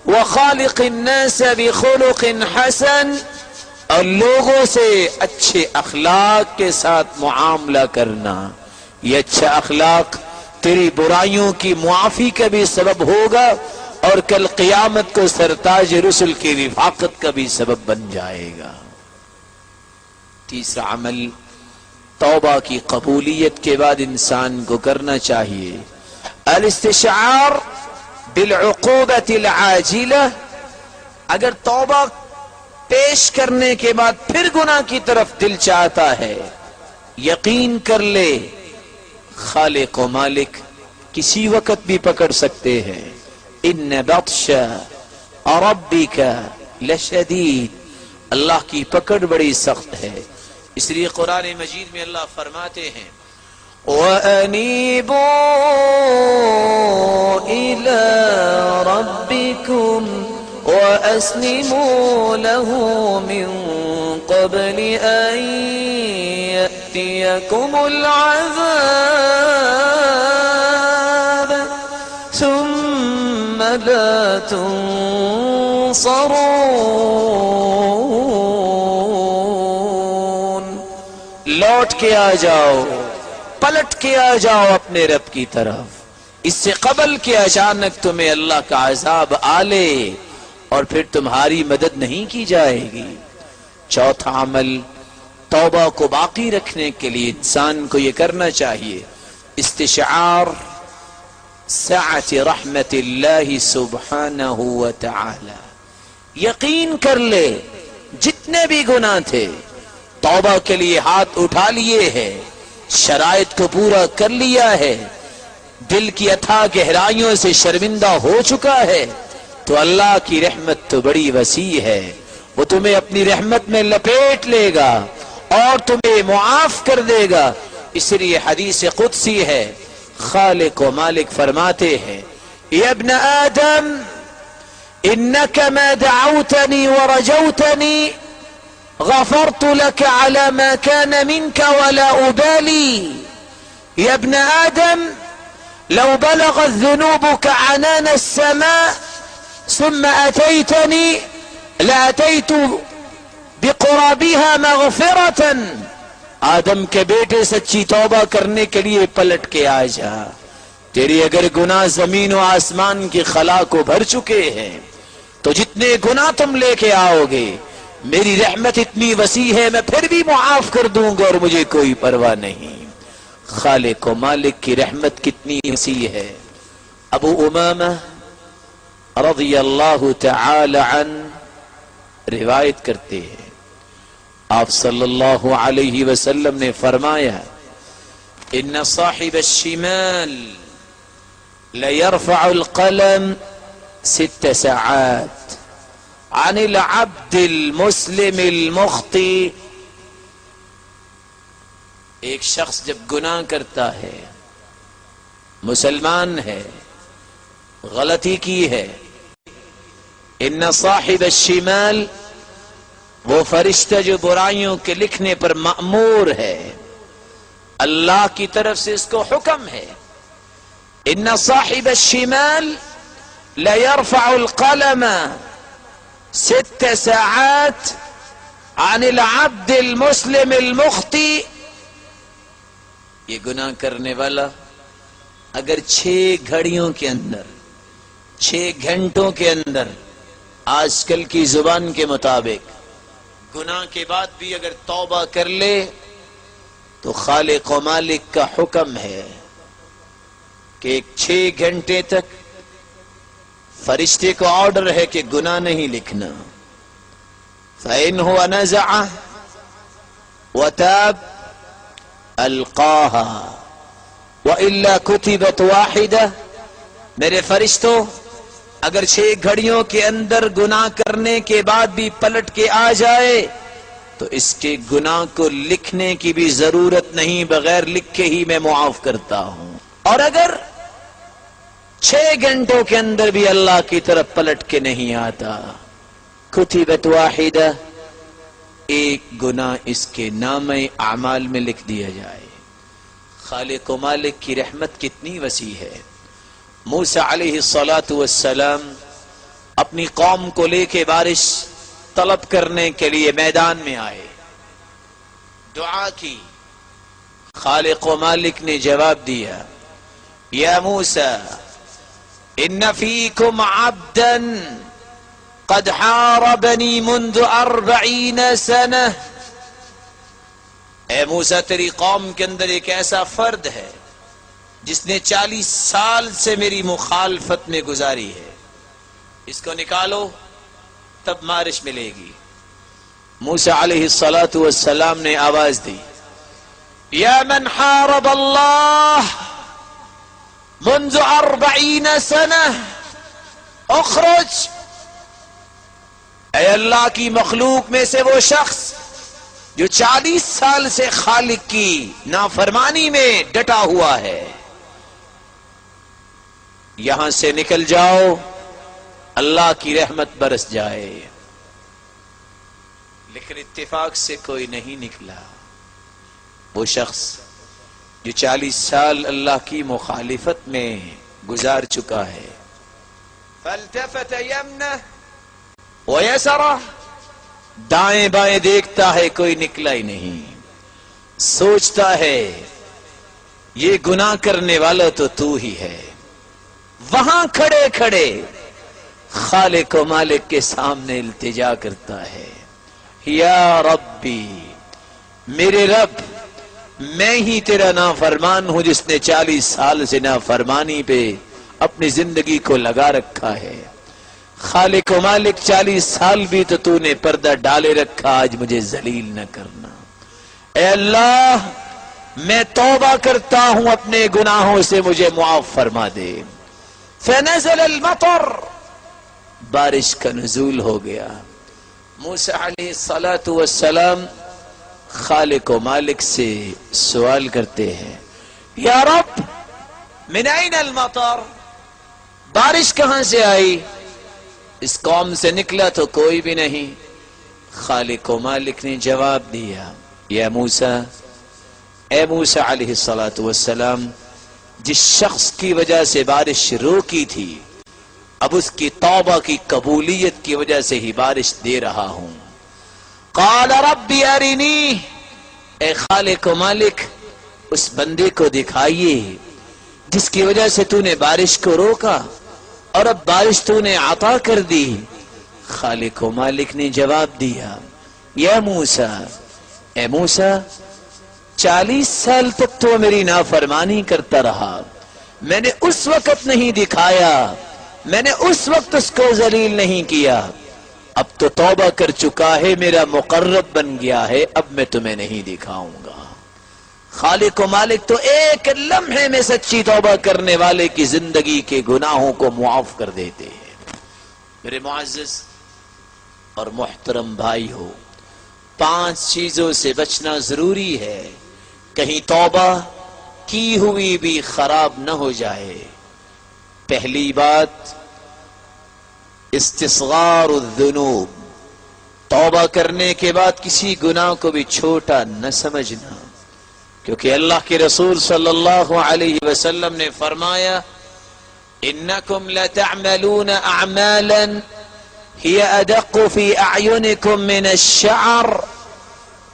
وَخَالِقِ النَّاسَ بِخُلُقٍ حَسَنٍ، اور لوگوں سے اچھے اخلاق کے ساتھ معاملہ کرنا. یہ اچھا اخلاق تیری برائیوں کی معافی کا بھی سبب ہوگا اور کل قیامت کو سرتاج رسل کی رفاقت کا بھی سبب بن جائے گا. تیسرا عمل توبہ کی قبولیت کے بعد انسان کو کرنا چاہیے الاستشعار بالعقوبة العاجلة. اگر توبہ پیش کرنے کے بعد پھر گناہ کی طرف دل چاہتا ہے، یقین کر لے خالق و مالک کسی وقت بھی پکڑ سکتے ہیں. ان بطش ربک لشدید، اللہ کی پکڑ بڑی سخت ہے. اس لیے قرآن مجید میں اللہ فرماتے ہیں وَأَنِيبُوا إِلَىٰ رَبِّكُمْ وَأَسْلِمُوا لَهُ مِن قَبْلِ أَن يَأْتِيَكُمُ الْعَذَابُ ثُمَّ لَا تُنصَرُونَ. لوٹ کے آ جاؤ، پلٹ کے آ جاؤ اپنے رب کی طرف، اس سے قبل کہ اچانک تمہیں اللہ کا عذاب آ لے اور پھر تمہاری مدد نہیں کی جائے گی. چوتھا عمل توبہ کو باقی رکھنے کے لیے انسان کو یہ کرنا چاہیے استشعار سعت رحمت اللہ سبحانہ وتعالی. یقین کر لے جتنے بھی گناہ تھے توبہ کے لیے ہاتھ اٹھا لیے ہیں، شرائط کو پورا کر لیا ہے، دل کی اتھاہ گہرائیوں سے شرمندہ ہو چکا ہے، تو اللہ کی رحمت تو بڑی وسیع ہے، وہ تمہیں اپنی رحمت میں لپیٹ لے گا اور تمہیں معاف کر دے گا. اس لیے حدیث قدسی ہے، خالق و مالک فرماتے ہیں یا ابن آدم انك ما دعوتني ورجوتني غفرت لك على ما كان منك ولا أبالي. يا ابن آدم لو بلغت ذنوبك عنان السماء ثم أتيتني لأتيت بقرابها مغفرة. آدم کے بیٹے سچی توبہ کرنے کے لیے پلٹ کے آ جا. تیری اگر گناہ زمین و آسمان کی خلا کو بھر چکے ہیں تو جتنے گناہ تم لے کے آؤ گے میری رحمت اتنی وسیع ہے میں پھر بھی معاف کر دوں گا اور مجھے کوئی پرواہ نہیں. خالق و مالک کی رحمت کتنی وسیع ہے. ابو امامہ رضی اللہ تعالی عنہ روایت کرتے ہیں آپ صلی اللہ علیہ وسلم نے فرمایا ان صاحب الشمال ليرفع القلم 6 ساعات عن العبد المسلم المخطئ. ایک شخص جب گناہ کرتا ہے، مسلمان ہے، غلطی کی ہے، ان صاحب الشمال وہ فرشتہ جو برائیوں کے لکھنے پر مأمور ہے، اللہ کی طرف سے اس کو حکم ہے ان صاحب الشمال ليرفع القلم 6 ساعات عن العبد المسلم المخطئ. یہ گناہ کرنے والا اگر 6 گھڑیوں کے اندر 6 گھنٹوں کے اندر آج کل کی زبان کے مطابق گناہ کے بعد بھی اگر توبہ کر لے تو خالق و مالک کا حکم ہے کہ 6 گھنٹے تک فرشتے کو آرڈر ہے کہ گناہ نہیں لکھنا. فَإِنْ هُوَ نَزَعَ وَتَابَ أَلْقَاهَا وَإِلَّا كُتِبَتْ وَاحِدَةً. میرے فرشتوں اگر 6 گھڑیوں کے اندر گناہ کرنے کے بعد بھی پلٹ کے آ جائے تو اس کے گناہ کو لکھنے کی بھی ضرورت نہیں، بغیر لکھے ہی میں معاف کرتا ہوں۔ اور اگر 6 گھنٹوں کے اندر بھی اللہ کی طرف پلٹ کے نہیں آتا، کتبت واحدہ، ایک گناہ اس کے نام اعمال میں لکھ دیا جائے۔ خالق و مالک کی رحمت کتنی وسیع ہے۔ موسیٰ علیہ السلام اپنی قوم کو لے کے بارش طلب کرنے کے لیے میدان میں آئے، دعا کی، خالق و مالک نے جواب دیا، یا موسیٰ ان فیکم عبدا قد حاربنی منذ 40 سنہ، اے موسیٰ تیری قوم کے اندر ایک ایسا فرد ہے جس نے 40 سال سے میری مخالفت میں گزاری ہے، اس کو نکالو تب بارش ملے گی۔ موسیٰ علیہ السلام نے آواز دی، یا من حارب اللہ منذ 40 سنہ اخرج، اے اللہ کی مخلوق میں سے وہ شخص جو 40 سال سے خالق کی نافرمانی میں ڈٹا ہوا ہے، یہاں سے نکل جاؤ، اللہ کی رحمت برس جائے۔ لیکن اتفاق سے کوئی نہیں نکلا، وہ شخص جو 40 سال اللہ کی مخالفت میں گزار چکا ہے۔ فالتفت یمنہ ویسرہ، دائیں بائیں دیکھتا ہے، کوئی نکلا ہی نہیں، سوچتا ہے یہ گناہ کرنے والا تو ہی ہے۔ وہاں کھڑے کھڑے خالق و مالک کے سامنے التجا کرتا ہے، یا ربی، میرے رب، میں ہی تیرا نافرمان ہوں جس نے 40 سال سے نافرمانی پہ اپنی زندگی کو لگا رکھا ہے۔ خالق و مالک 40 سال بھی تو نے پردہ ڈالے رکھا، آج مجھے ذلیل نہ کرنا۔ اے اللہ، میں توبہ کرتا ہوں اپنے گناہوں سے، مجھے معاف فرما دے۔ فنزل المطر، بارش کا نزول ہو گیا۔ موسیٰ علیہ السلام خالق و مالک سے سوال کرتے ہیں، یا رب من این المطر، بارش کہاں سے آئی؟ اس قوم سے نکلا تو کوئی بھی نہیں۔ خالق و مالک نے جواب دیا، یا موسیٰ، اے موسیٰ علیہ السلام، جس شخص کی وجہ سے بارش روکی تھی، اب اس کی توبہ کی قبولیت کی وجہ سے ہی بارش دے رہا ہوں۔ قال رب ارنی، اے خالق و مالک، اس بندے کو دکھائیے جس کی وجہ سے تو نے بارش کو روکا اور اب بارش تو نے عطا کر دی۔ خالق و مالک نے جواب دیا، یا موسیٰ، اے موسیٰ، 40 سال تک تو میری نافرمانی کرتا رہا، میں نے اس وقت نہیں دکھایا، میں نے اس وقت اس کو ذلیل نہیں کیا، اب تو توبہ کر چکا ہے، میرا مقرب بن گیا ہے، اب میں تمہیں نہیں دکھاؤں گا۔ خالق و مالک تو ایک لمحے میں سچی توبہ کرنے والے کی زندگی کے گناہوں کو معاف کر دیتے ہیں۔ میرے معزز اور محترم بھائی ہو، 5 چیزوں سے بچنا ضروری ہے، کہیں توبہ کی ہوئی بھی خراب نہ ہو جائے۔ پہلی بات، استصغار الذنوب، توبہ کرنے کے بعد کسی گناہ کو بھی چھوٹا نہ سمجھنا، کیونکہ اللہ کے رسول صلی اللہ علیہ وسلم نے فرمایا، انکم لتعملون اعمالا هي ادق في اعینکم من الشعر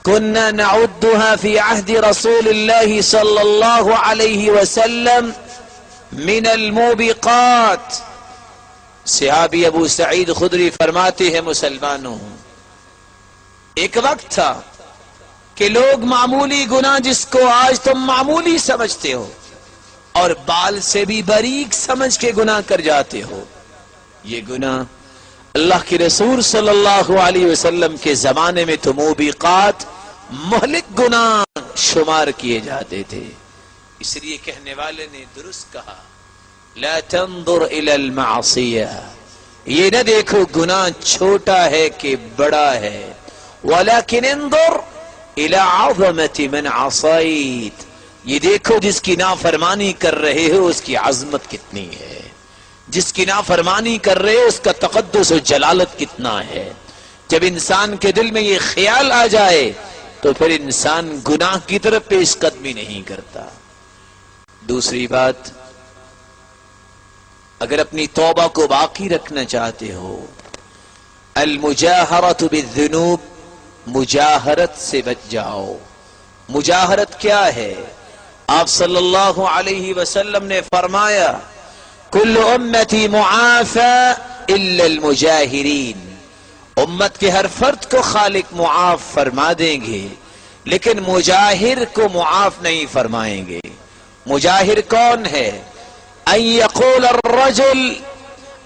كنا نعدها في عهد رسول الله صلى الله عليه وسلم من الموبقات۔ صحابی ابو سعید خدری فرماتے ہیں، مسلمانوں، ایک وقت تھا کہ لوگ معمولی گناہ جس کو آج تم معمولی سمجھتے ہو اور بال سے بھی باریک سمجھ کے گناہ کر جاتے ہو، یہ گناہ اللہ کے رسول صلی اللہ علیہ وسلم کے زمانے میں تو موبقات، مہلک گناہ شمار کیے جاتے تھے۔ اس لیے کہنے والے نے درست کہا، لا تنظر الى المعصیہ، یہ نہ دیکھو گناہ چھوٹا ہے کہ بڑا ہے، وَلَكِنْ انظُرْ إِلَىٰ عَظَمَةِ مَنْ عَصَيْتَ، یہ دیکھو جس کی نافرمانی کر رہے ہو اس کی عظمت کتنی ہے، جس کی نافرمانی کر رہے ہو اس کا تقدس و جلالت کتنا ہے۔ جب انسان کے دل میں یہ خیال آ جائے تو پھر انسان گناہ کی طرف پیش قدمی نہیں کرتا۔ دوسری بات، اگر اپنی توبہ کو باقی رکھنا چاہتے ہو، المجاہرۃ بالذنوب، مجاہرت سے بچ جاؤ۔ مجاہرت کیا ہے؟ آپ صلی اللہ علیہ وسلم نے فرمایا کل امتی معافی الا المجاہرین، امت کے ہر فرد کو خالق معاف فرما دیں گے لیکن مجاہر کو معاف نہیں فرمائیں گے۔ مجاہر کون ہے؟ ان یقول الرجل،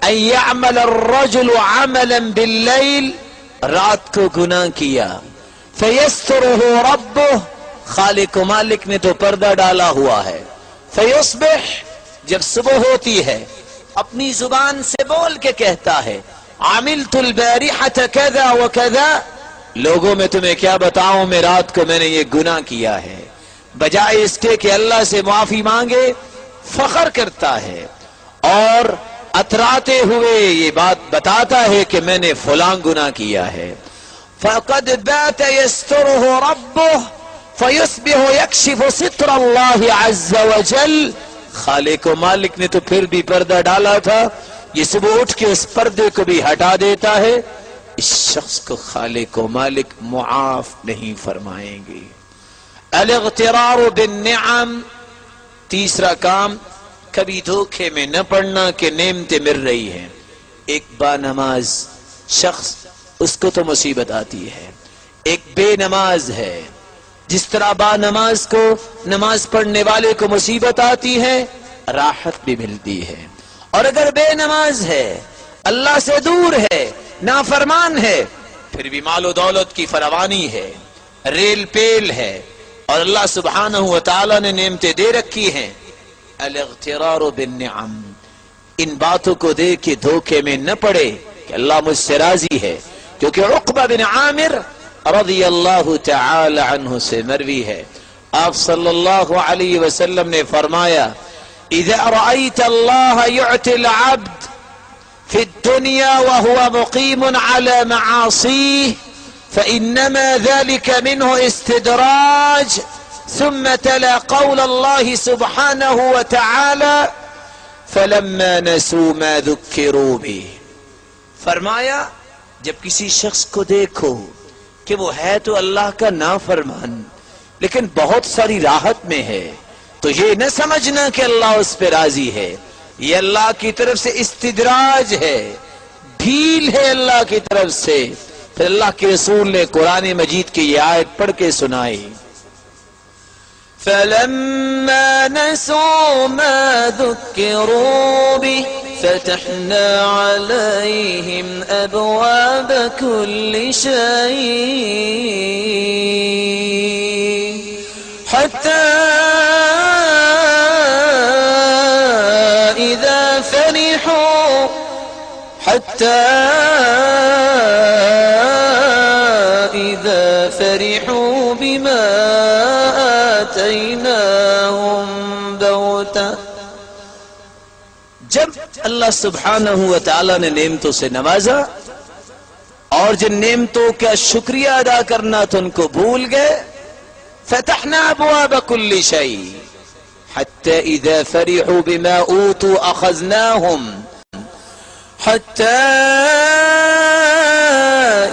ان یعمل الرجل عملا باللیل، رات کو گناہ کیا، فیسترہ ربہ، خالق و مالک نے تو پردہ ڈالا ہوا ہے، فیصبح، جب صبح ہوتی ہے اپنی زبان سے بول کے کہتا ہے عملت البارحۃ کذا وکذا، لوگوں میں تمہیں کیا بتاؤں میں رات کو میں نے یہ گناہ کیا ہے، بجائے اس کے کہ اللہ سے معافی مانگے فخر کرتا ہے اور اتراتے ہوئے یہ بات بتاتا ہے کہ میں نے فلاں گناہ کیا ہے۔ فقد بات یسترہ ربہ فیصبح یکشف ستر اللہ عز وجل، خالق و مالک نے تو پھر بھی پردہ ڈالا تھا، یہ صبح اٹھ کے اس پردے کو بھی ہٹا دیتا ہے، اس شخص کو خالق و مالک معاف نہیں فرمائیں گے۔ الاغترار بالنعم، تیسرا کام، کبھی دھوکے میں نہ پڑنا کہ نعمتیں مل رہی ہیں۔ ایک با نماز شخص، اس کو تو مصیبت آتی ہے، ایک بے نماز ہے، جس طرح با نماز کو، نماز پڑھنے والے کو مصیبت آتی ہے راحت بھی ملتی ہے، اور اگر بے نماز ہے، اللہ سے دور ہے، نافرمان ہے، پھر بھی مال و دولت کی فراوانی ہے، ریل پیل ہے، اور اللہ سبحانہ وتعالی نے نعمتیں دے رکھی ہیں۔ الاغترار بالنعم، ان باتوں کو دیکھ کے دھوکے میں نہ پڑے کہ اللہ مجھ سے راضی ہے، کیونکہ عقبہ بن عامر رضی اللہ تعالی عنہ سے مروی ہے، آپ صلی اللہ علیہ وسلم نے فرمایا اذا رأيت الله يعطي العبد في الدنيا وهو مقيم على معاصيه فإنما ذلك منه استدراج، ثم تلا قول الله سبحانه وتعالى فلما نسوا ما ذكروا به، فرمایا جب کسی شخص کو دیکھو کہ وہ ہے تو اللہ کا نافرمان لیکن بہت ساری راحت میں ہے، تو یہ نہ سمجھنا کہ اللہ اس پہ راضی ہے، یہ اللہ کی طرف سے استدراج ہے، ڈھیل ہے اللہ کی طرف سے۔ پھر اللہ کے رسول نے قرآن مجید کی یہ آیت پڑھ کے سنائی فَلَمَّا نَسُوا مَا ذُكِّرُوا بِهِ فَتَحْنَا عَلَيْهِمْ أَبْوَابَ كُلِّ شَيْءٍ حَتَّى إذا فرحوا بما آتيناهم بغتة، جب اللہ سبحانہ وتعالی نے نعمتوں سے نوازا اور جن نعمتوں کا شکریہ ادا کرنا تو ان کو بھول گئے، فتحنا ابواب كل شيء حتى اذا فرحوا بما اوتوا اخذناهم، حتى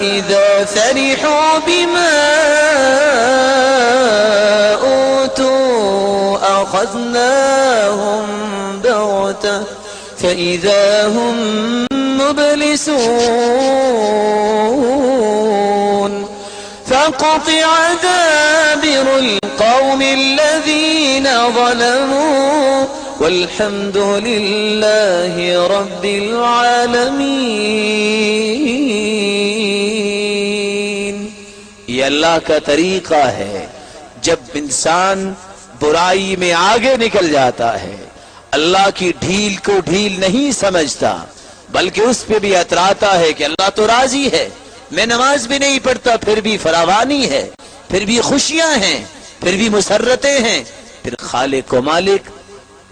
إذا فرحوا بما أوتوا أخذناهم بغتة فإذا هم مبلسون، فقطع دابر القوم الذين ظلموا والحمد لله رب العالمين۔ یہ اللہ کا طریقہ ہے، جب انسان برائی میں آگے نکل جاتا ہے، اللہ کی ڈھیل کو ڈھیل نہیں سمجھتا بلکہ اس پہ بھی اتراتا ہے کہ اللہ تو راضی ہے، میں نماز بھی نہیں پڑھتا پھر بھی فراوانی ہے، پھر بھی خوشیاں ہیں، پھر بھی مسرتیں ہیں. پھر خالق و مالک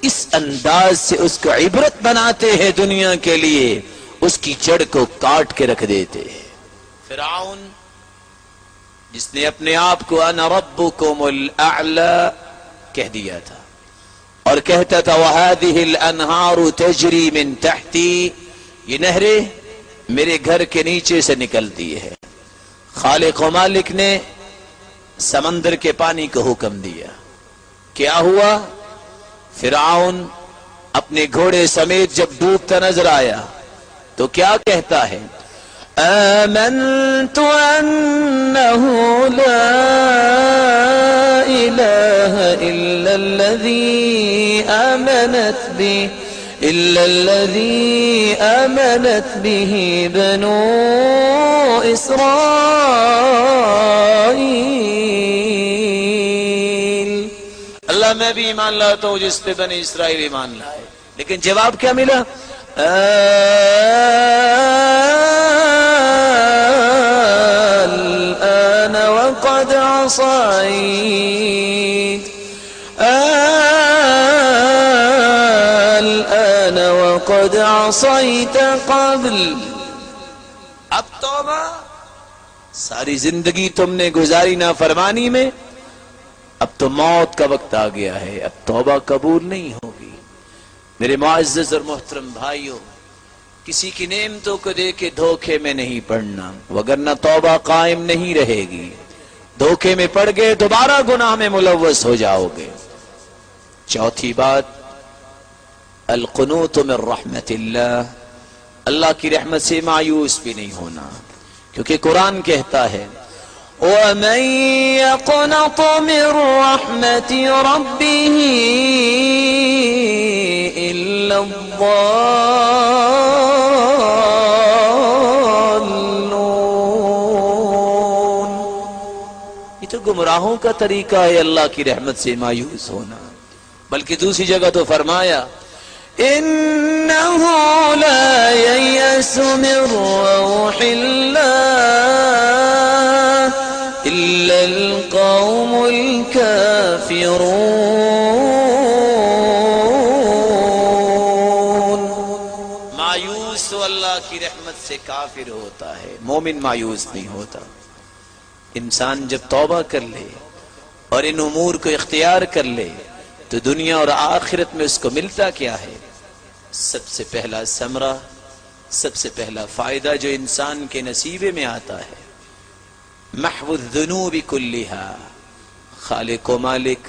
اس انداز سے اس کو عبرت بناتے ہیں دنیا کے لیے، اس کی جڑ کو کاٹ کے رکھ دیتے ہیں. فرعون جس نے اپنے آپ کو انا ربکم الاعلی کہہ دیا تھا اور کہتا تھا وَهَذِهِ الْأَنْهَارُ تَجْرِي مِن تَحْتِي، یہ نہریں میرے گھر کے نیچے سے نکلتی ہے. خالق و مالک نے سمندر کے پانی کو حکم دیا. کیا ہوا؟ فرعون اپنے گھوڑے سمیت جب ڈوبتا نظر آیا تو کیا کہتا ہے؟ آمنت انه لا الہ الا الذي آمنت به بنو اسرائیل. اللہ میں بھی ایمان لاتا ہوں جس پہ بنی اسرائیل ایمان لائے. لیکن جواب کیا ملا؟ الآن وقد عصيت الآن وقد عصيت قبل. اب توبہ، ساری زندگی تم نے گزاری نافرمانی میں، اب تو موت کا وقت آ گیا ہے، اب توبہ قبول نہیں ہوگی. میرے معزز اور محترم بھائیوں، کسی کی نعمتوں کو دے کے دھوکے میں نہیں پڑنا، وگرنہ توبہ قائم نہیں رہے گی. دھوکے میں پڑ گئے دوبارہ گناہ میں ملوث ہو جاؤ گے. چوتھی بات، القنوت من رحمت اللہ، اللہ کی رحمت سے مایوس بھی نہیں ہونا، کیونکہ قرآن کہتا ہے وَمَن يَقْنَطُ مِن رَحْمَةِ رَبِّهِ إِلَّا الضَّالُّونَ. یہ تو گمراہوں کا طریقہ ہے اللہ کی رحمت سے مایوس ہونا. بلکہ دوسری جگہ تو فرمایا إِنَّهُ لَا يَيْأَسُ مِن رَّوْحِ اللَّهِ إِلَّا الْقَوْمُ الْكَافِرُونَ. مایوس تو اللہ کی رحمت سے کافر ہوتا ہے، مومن مایوس نہیں ہوتا. انسان جب توبہ کر لے اور ان امور کو اختیار کر لے تو دنیا اور آخرت میں اس کو ملتا کیا ہے؟ سب سے پہلا ثمرہ، سب سے پہلا فائدہ جو انسان کے نصیبے میں آتا ہے، محو الذنوب کلھا، خالق و مالک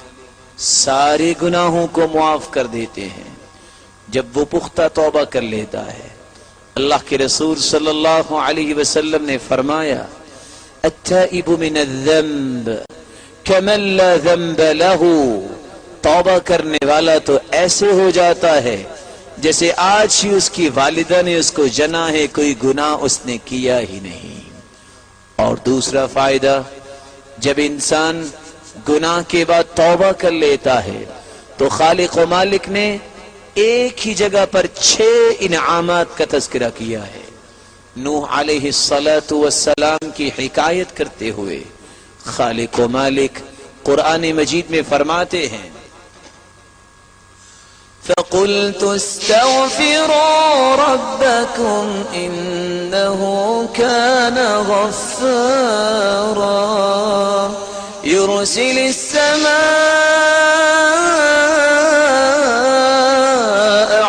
سارے گناہوں کو معاف کر دیتے ہیں جب وہ پختہ توبہ کر لیتا ہے. اللہ کے رسول صلی اللہ علیہ وسلم نے فرمایا التائب من الذنب کمن لا ذنب له. توبہ کرنے والا تو ایسے ہو جاتا ہے جیسے آج ہی اس کی والدہ نے اس کو جنا ہے، کوئی گناہ اس نے کیا ہی نہیں. اور دوسرا فائدہ، جب انسان گناہ کے بعد توبہ کر لیتا ہے تو خالق و مالک نے ایک ہی جگہ پر 6 انعامات کا تذکرہ کیا ہے. نوح علیہ السلام کی حکایت کرتے ہوئے خالق و مالک قرآن مجید میں فرماتے ہیں فَقُلْتُ اسْتَغْفِرُوا رَبَّكُمْ إِنَّهُ كَانَ غَفَّارًا يُرْسِلِ السَّمَاءَ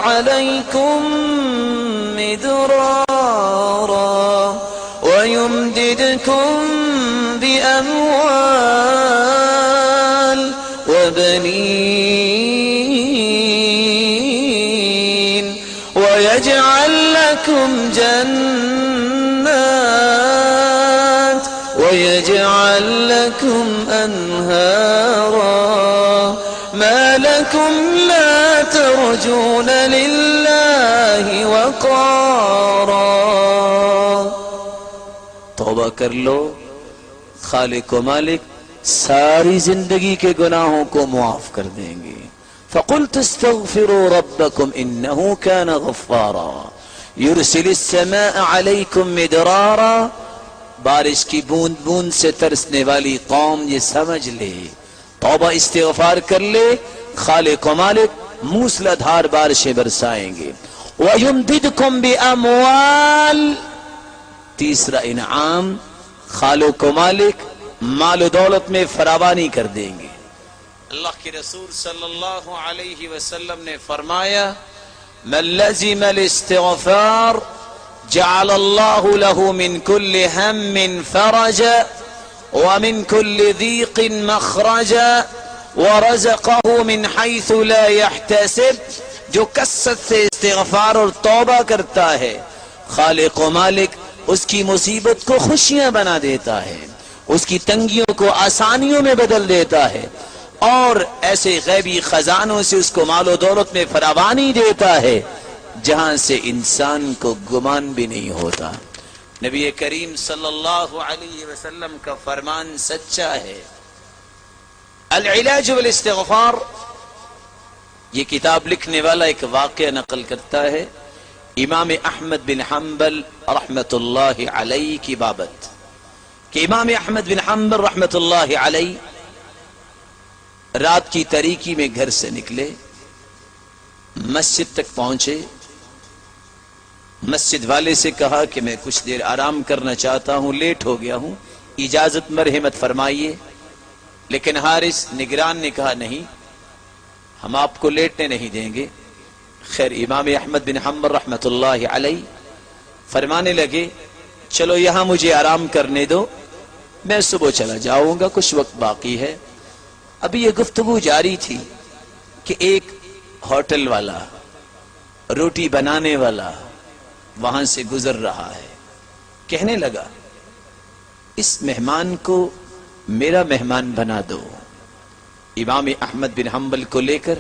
عَلَيْكُمْ مِدْرَارًا وَيُمْدِدْكُمْ بِأَمْوَالٍ وَبَنِينَ وَيَجْعَلْ لَكُمْ جَنَّاتٍ وَيَجْعَلْ لَكُمْ أَنْهَارًا مَا لَكُمْ لَا تَرْجُونَ لِلَّهِ وَقَارًا. توبہ کر لو، خالق و مالک ساری زندگی کے گناہوں کو معاف کر دیں گے. فَقُلْتُ اسْتَغْفِرُوا رَبَّكُمْ إِنَّهُ كَانَ غَفَّارًا يُرْسِلِ السَّمَاءَ عَلَيْكُمْ مِدْرَارًا بارش کی بوند بوند سے ترسنے والی قوم یہ سمجھ لے، توبہ استغفار کر لے، خالق و مالک موسلا دھار بارشیں برسائیں گے۔ وَيُمْدِدْكُمْ بِأَمْوَالٍ، تیسرا انعام خالق و مالک مال و دولت میں فراوانی کر دیں گے۔ اللہ کے رسول صلی اللہ علیہ وسلم نے فرمایا من لزم الاستغفار جعل اللہ له من كل هم فرجا ومن كل ضيق مخرجا ورزقه من حيث لا يحتسب، جو کثرت سے استغفار اور توبہ کرتا ہے خالق و مالک اس کی مصیبت کو خوشیاں بنا دیتا ہے، اس کی تنگیوں کو آسانیوں میں بدل دیتا ہے، اور ایسے غیبی خزانوں سے اس کو مال و دولت میں فراوانی دیتا ہے جہاں سے انسان کو گمان بھی نہیں ہوتا۔ نبی کریم صلی اللہ علیہ وسلم کا فرمان سچا ہے۔ العلاج والاستغفار، یہ کتاب لکھنے والا ایک واقعہ نقل کرتا ہے امام احمد بن حنبل رحمت اللہ علیہ کی بابت، کہ امام احمد بن حنبل رحمت اللہ علیہ رات کی تاریکی میں گھر سے نکلے، مسجد تک پہنچے، مسجد والے سے کہا کہ میں کچھ دیر آرام کرنا چاہتا ہوں، لیٹ ہو گیا ہوں، اجازت مرحمت فرمائیے۔ لیکن حارث نگران نے کہا نہیں، ہم آپ کو لیٹنے نہیں دیں گے۔ خیر امام احمد بن حنبل رحمت اللہ علیہ فرمانے لگے چلو یہاں مجھے آرام کرنے دو، میں صبح چلا جاؤں گا، کچھ وقت باقی ہے۔ ابھی یہ گفتگو جاری تھی کہ ایک ہوٹل والا، روٹی بنانے والا وہاں سے گزر رہا ہے، کہنے لگا اس مہمان کو میرا مہمان بنا دو۔ امام احمد بن حنبل کو لے کر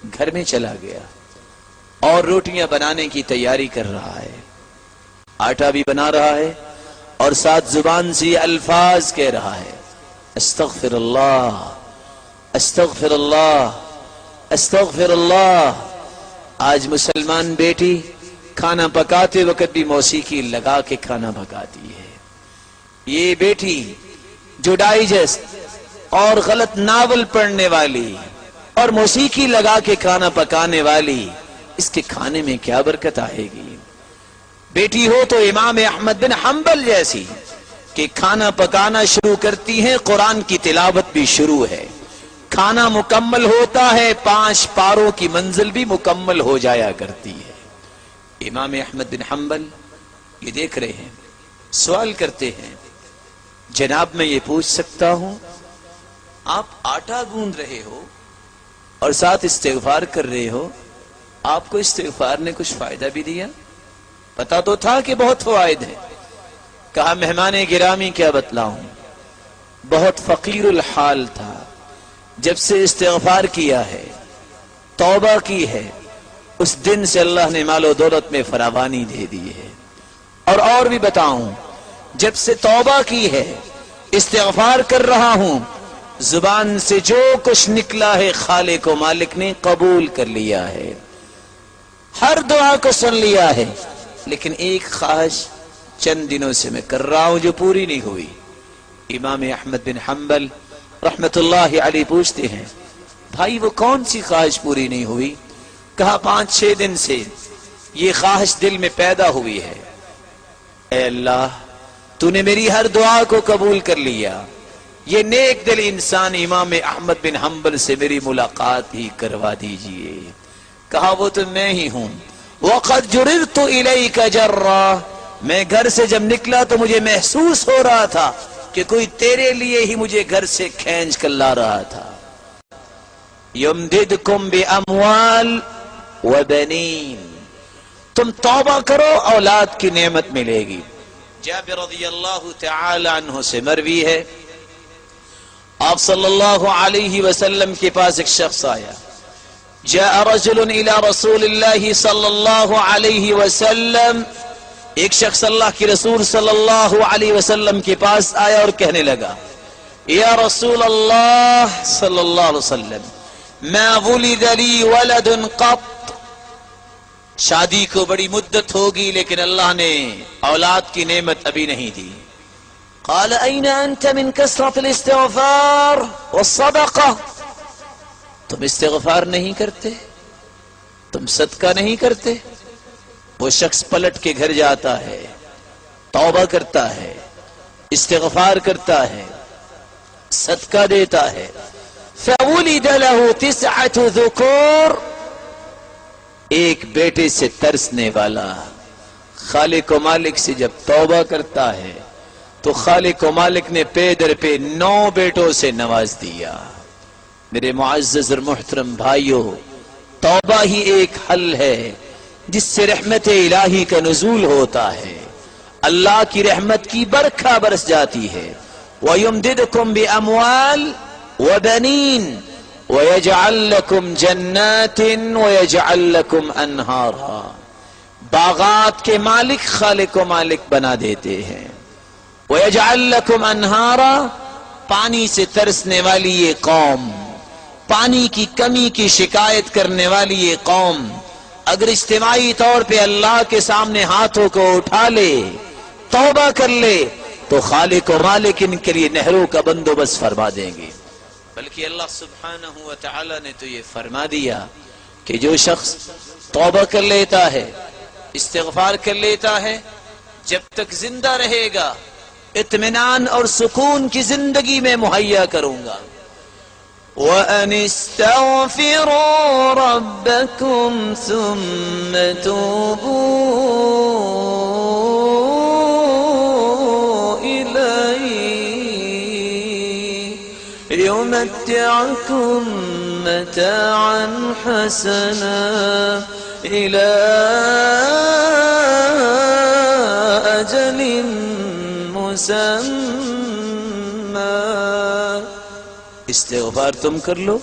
گھر میں چلا گیا اور روٹیاں بنانے کی تیاری کر رہا ہے، آٹا بھی بنا رہا ہے اور ساتھ زبان سے یہ الفاظ کہہ رہا ہے استغفر اللہ استغفر اللہ استغفر اللہ۔ آج مسلمان بیٹی کھانا پکاتے وقت بھی موسیقی لگا کے کھانا پکاتی ہے۔ یہ بیٹی جو ڈائجسٹ اور غلط ناول پڑھنے والی اور موسیقی لگا کے کھانا پکانے والی، اس کے کھانے میں کیا برکت آئے گی؟ بیٹی ہو تو امام احمد بن حنبل جیسی کہ کھانا پکانا شروع کرتی ہیں، قرآن کی تلاوت بھی شروع ہے، کھانا مکمل ہوتا ہے، 5 پاروں کی منزل بھی مکمل ہو جایا کرتی ہے۔ امام احمد بن حنبل یہ دیکھ رہے ہیں، سوال کرتے ہیں جناب میں یہ پوچھ سکتا ہوں آپ آٹا گوندھ رہے ہو اور ساتھ استغفار کر رہے ہو، آپ کو استغفار نے کچھ فائدہ بھی دیا؟ پتا تو تھا کہ بہت فوائد ہیں۔ کہا مہمان گرامی کیا بتلاؤں، بہت فقیر الحال تھا، جب سے استغفار کیا ہے، توبہ کی ہے، اس دن سے اللہ نے مال و دولت میں فراوانی دے دی ہے۔ اور بھی بتاؤں، جب سے توبہ کی ہے، استغفار کر رہا ہوں، زبان سے جو کچھ نکلا ہے خالق و مالک نے قبول کر لیا ہے، ہر دعا کو سن لیا ہے، لیکن ایک خواہش چند دنوں سے میں کر رہا ہوں جو پوری نہیں ہوئی۔ امام احمد بن حنبل رحمت اللہ علیہ پوچھتے ہیں بھائی وہ کون سی خواہش پوری نہیں ہوئی؟ کہا 5-6 دن سے یہ خواہش دل میں پیدا ہوئی ہے، اے اللہ تو نے میری ہر دعا کو قبول کر لیا، یہ نیک دل انسان امام احمد بن حنبل سے میری ملاقات ہی کروا دیجئے۔ کہا وہ تو میں ہی ہوں۔ وَقَدْ جُرِرْتُ إِلَيْكَ جَرًّا، میں گھر سے جب نکلا تو مجھے محسوس ہو رہا تھا کہ کوئی تیرے لیے ہی مجھے گھر سے کھینچ کر لا رہا تھا۔ يُمْدِدْكُمْ بِأَمْوَالٍ وَبَنِينَ، تم توبہ کرو اولاد کی نعمت ملے گی۔ جابر رضی اللہ تعالی عنہ سے مروی ہے آپ صلی اللہ علیہ وسلم کے پاس ایک شخص آیا، جاء رجل الى رسول اللہ صلی اللہ علیہ وسلم، ایک شخص اللہ کی رسول صلی اللہ علیہ وسلم کے پاس آیا اور کہنے لگا یا رسول اللہ صلی اللہ علیہ وسلم ما ولد لی ولد قط، شادی کو بڑی مدت ہوگی لیکن اللہ نے اولاد کی نعمت ابھی نہیں دی۔ قال أين أنت من كثرة الاستغفار والصدقة؟ تم استغفار نہیں کرتے، تم صدقہ نہیں کرتے؟ وہ شخص پلٹ کے گھر جاتا ہے، توبہ کرتا ہے، استغفار کرتا ہے، صدقہ دیتا ہے. فَوُلِدَ لَهُ 9 ذُكُورٍ، ایک بیٹے سے ترسنے والا خالق و مالک سے جب توبہ کرتا ہے تو خالق و مالک نے پے در پہ 9 بیٹوں سے نواز دیا. میرے معزز اور محترم بھائیوں، توبہ ہی ایک حل ہے جس سے رحمت الہی کا نزول ہوتا ہے، اللہ کی رحمت کی برکھا برس جاتی ہے. وَيُمْدِدْكُمْ بِأَمْوَالٍ وَبَنِينَ وَيَجْعَلْ لَكُمْ جَنَّاتٍ وَيَجْعَلْ لَكُمْ أَنْهَارًا. باغات کے مالک خالق و مالک بنا دیتے ہیں. وَيَجْعَلْ لَكُمْ أَنْهَارًا، پانی سے ترسنے والی یہ قوم، پانی کی کمی کی شکایت کرنے والی یہ قوم اگر اجتماعی طور پہ اللہ کے سامنے ہاتھوں کو اٹھا لے، توبہ کر لے، تو خالق و مالک ان کے لیے نہروں کا بندوبست فرما دیں گے. بلکہ اللہ سبحانہ و تعالی نے تو یہ فرما دیا کہ جو شخص توبہ کر لیتا ہے، استغفار کر لیتا ہے، جب تک زندہ رہے گا اطمینان اور سکون کی زندگی میں مہیا کروں گا. وَأَنِ اسْتَغْفِرُوا رَبَّكُمْ ثُمَّ تُوبُوا إِلَيْهِ يُمَتِّعْكُمْ مَتَاعًا حَسَنًا إِلَى أَجَلٍ مسمى. استغفار تم کر لو،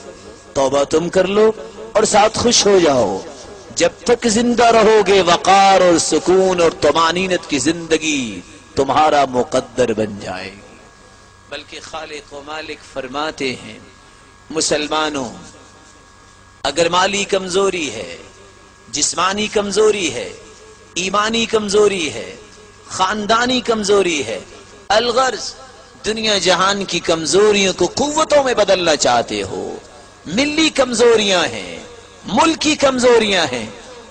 توبہ تم کر لو اور ساتھ خوش ہو جاؤ. جب تک زندہ رہو گے وقار اور سکون اور طمانینت کی زندگی تمہارا مقدر بن جائے گی. بلکہ خالق و مالک فرماتے ہیں مسلمانوں، اگر مالی کمزوری ہے، جسمانی کمزوری ہے، ایمانی کمزوری ہے، خاندانی کمزوری ہے، الغرض دنیا جہان کی کمزوریوں کو قوتوں میں بدلنا چاہتے ہو، ملی کمزوریاں ہیں، ملکی کمزوریاں ہیں،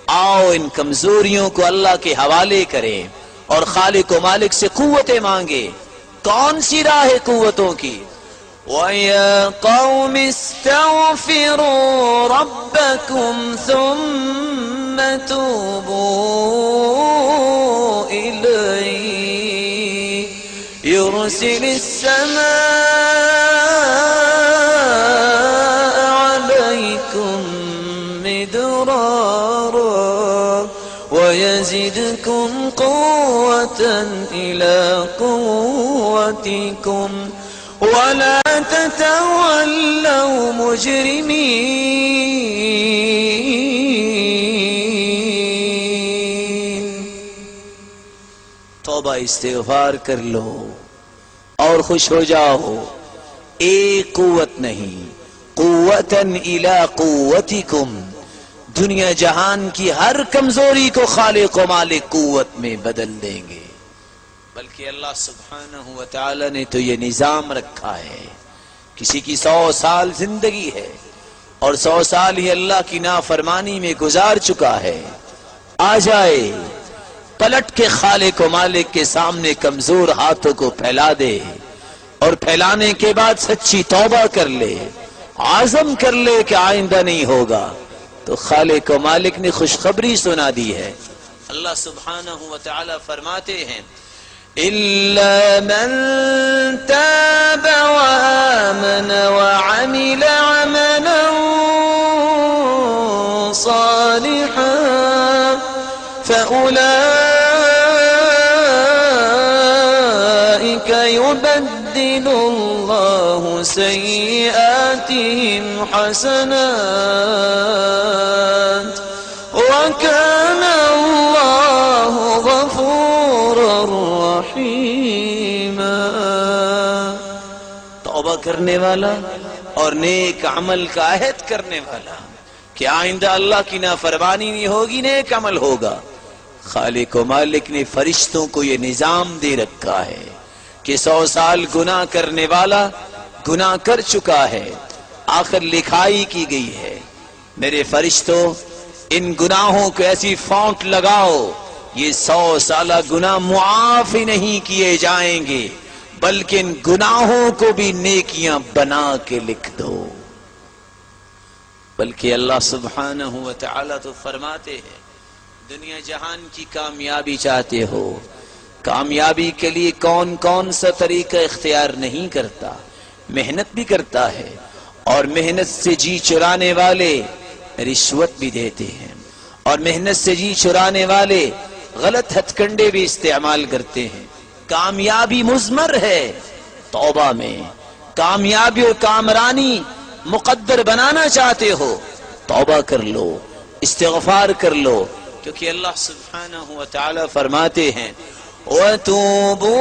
آؤ ان کمزوریوں کو اللہ کے حوالے کریں اور خالق و مالک سے قوتیں مانگے. کون سی راہ ہے قوتوں کی؟ وَيَا قَوْمِ اسْتَغْفِرُوا رَبَّكُمْ ثُمَّ تُوبُوا إِلَيْهِ يُرْسِلِ السَّمَاءَ عَلَيْكُمْ مِدْرَارًا وَيَزِدْكُمْ قُوَّةً إِلَى قُوَّتِكُمْ وَلَا تَتَوَلَّوْا مُجْرِمِينَ. توبہ استغفار کر لو اور خوش ہو جاؤ. ایک قوت نہیں، قوتاً الی قوتکم، دنیا جہان کی ہر کمزوری کو خالق و مالک قوت میں بدل دیں گے. بلکہ اللہ سبحانہ و تعالی نے تو یہ نظام رکھا ہے، کسی کی 100 سال زندگی ہے اور 100 سال ہی اللہ کی نافرمانی میں گزار چکا ہے، آ جائے پلٹ کے خالق و مالک کے سامنے کمزور ہاتھوں کو پھیلا دے اور پھیلانے کے بعد سچی توبہ کر لے، عزم کر لے کہ آئندہ نہیں ہوگا، تو خالق و مالک نے خوشخبری سنا دی ہے. اللہ سبحانہ و تعالی فرماتے ہیں إِلَّا مَن تَابَ وَآمَنَ وَعَمِلَ عَمَلًا صَالِحًا فَأُولَئِكَ يُبَدِّلُ اللَّهُ سَيِّئَاتِهِمْ حَسَنَاتٍ وَكَانَ اللَّهُ غَفُورًا رَحِيمًا. توبہ کرنے والا اور نیک عمل کا عہد کرنے والا کہ آئندہ اللہ کی نافرمانی نہیں ہوگی، نیک عمل ہوگا. خالق و مالک نے فرشتوں کو یہ نظام دے رکھا ہے کہ 100 سال گناہ کرنے والا گناہ کر چکا ہے، آخر لکھائی کی گئی ہے، میرے فرشتوں ان گناہوں کو ایسی فونٹ لگاؤ، یہ 100 سالہ گناہ معاف ہی نہیں کیے جائیں گے، بلکہ ان گناہوں کو بھی نیکیاں بنا کے لکھ دو۔ بلکہ اللہ سبحانہ و تعالی تو فرماتے ہیں، دنیا جہان کی کامیابی چاہتے ہو، کامیابی کے لیے کون کون سا طریقہ اختیار نہیں کرتا، محنت بھی کرتا ہے، اور محنت سے جی چرانے والے رشوت بھی دیتے ہیں، اور محنت سے جی چرانے والے غلط ہتھ کنڈے بھی استعمال کرتے ہیں۔ کامیابی مضمر ہے توبہ میں، کامیابی اور کامرانی مقدر بنانا چاہتے ہو، توبہ کر لو، استغفار کر لو، کیونکہ اللہ سبحانہ و تعالی فرماتے ہیں وَتُوبُوا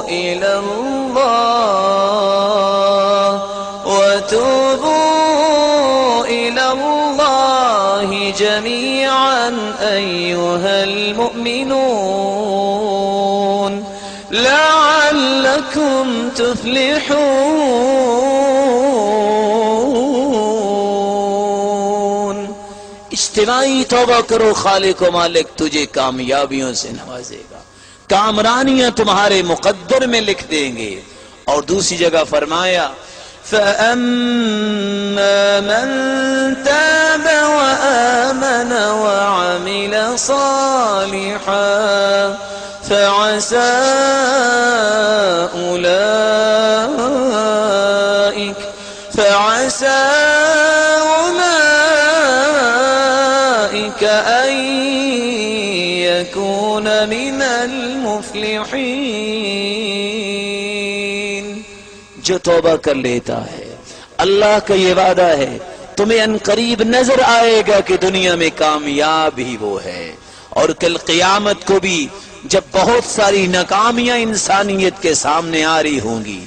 إِلَى اللَّهِ جَمِيعًا أَيُّهَا الْمُؤْمِنُونَ لَعَلَّكُمْ تُفْلِحُونَ۔ اجتماعی توبہ کرو، خالق و مالک تجھے کامیابیوں سے نوازے گا، کامرانیاں تمہارے مقدر میں لکھ دیں گے۔ اور دوسری جگہ فرمایا فَأَمَّا مَن تَابَ وَآمَنَ وَعَمِلَ صَالِحًا فَعَسَىٰ أُولَٰئِكَ أَن يَكُونَ مِنَ الْمُفْلِحِينَ۔ جو توبہ کر لیتا ہے، اللہ کا یہ وعدہ ہے تمہیں ان قریب نظر آئے گا کہ دنیا میں کامیاب ہی وہ ہے، اور کل قیامت کو بھی جب بہت ساری ناکامیاں انسانیت کے سامنے آ رہی ہوں گی،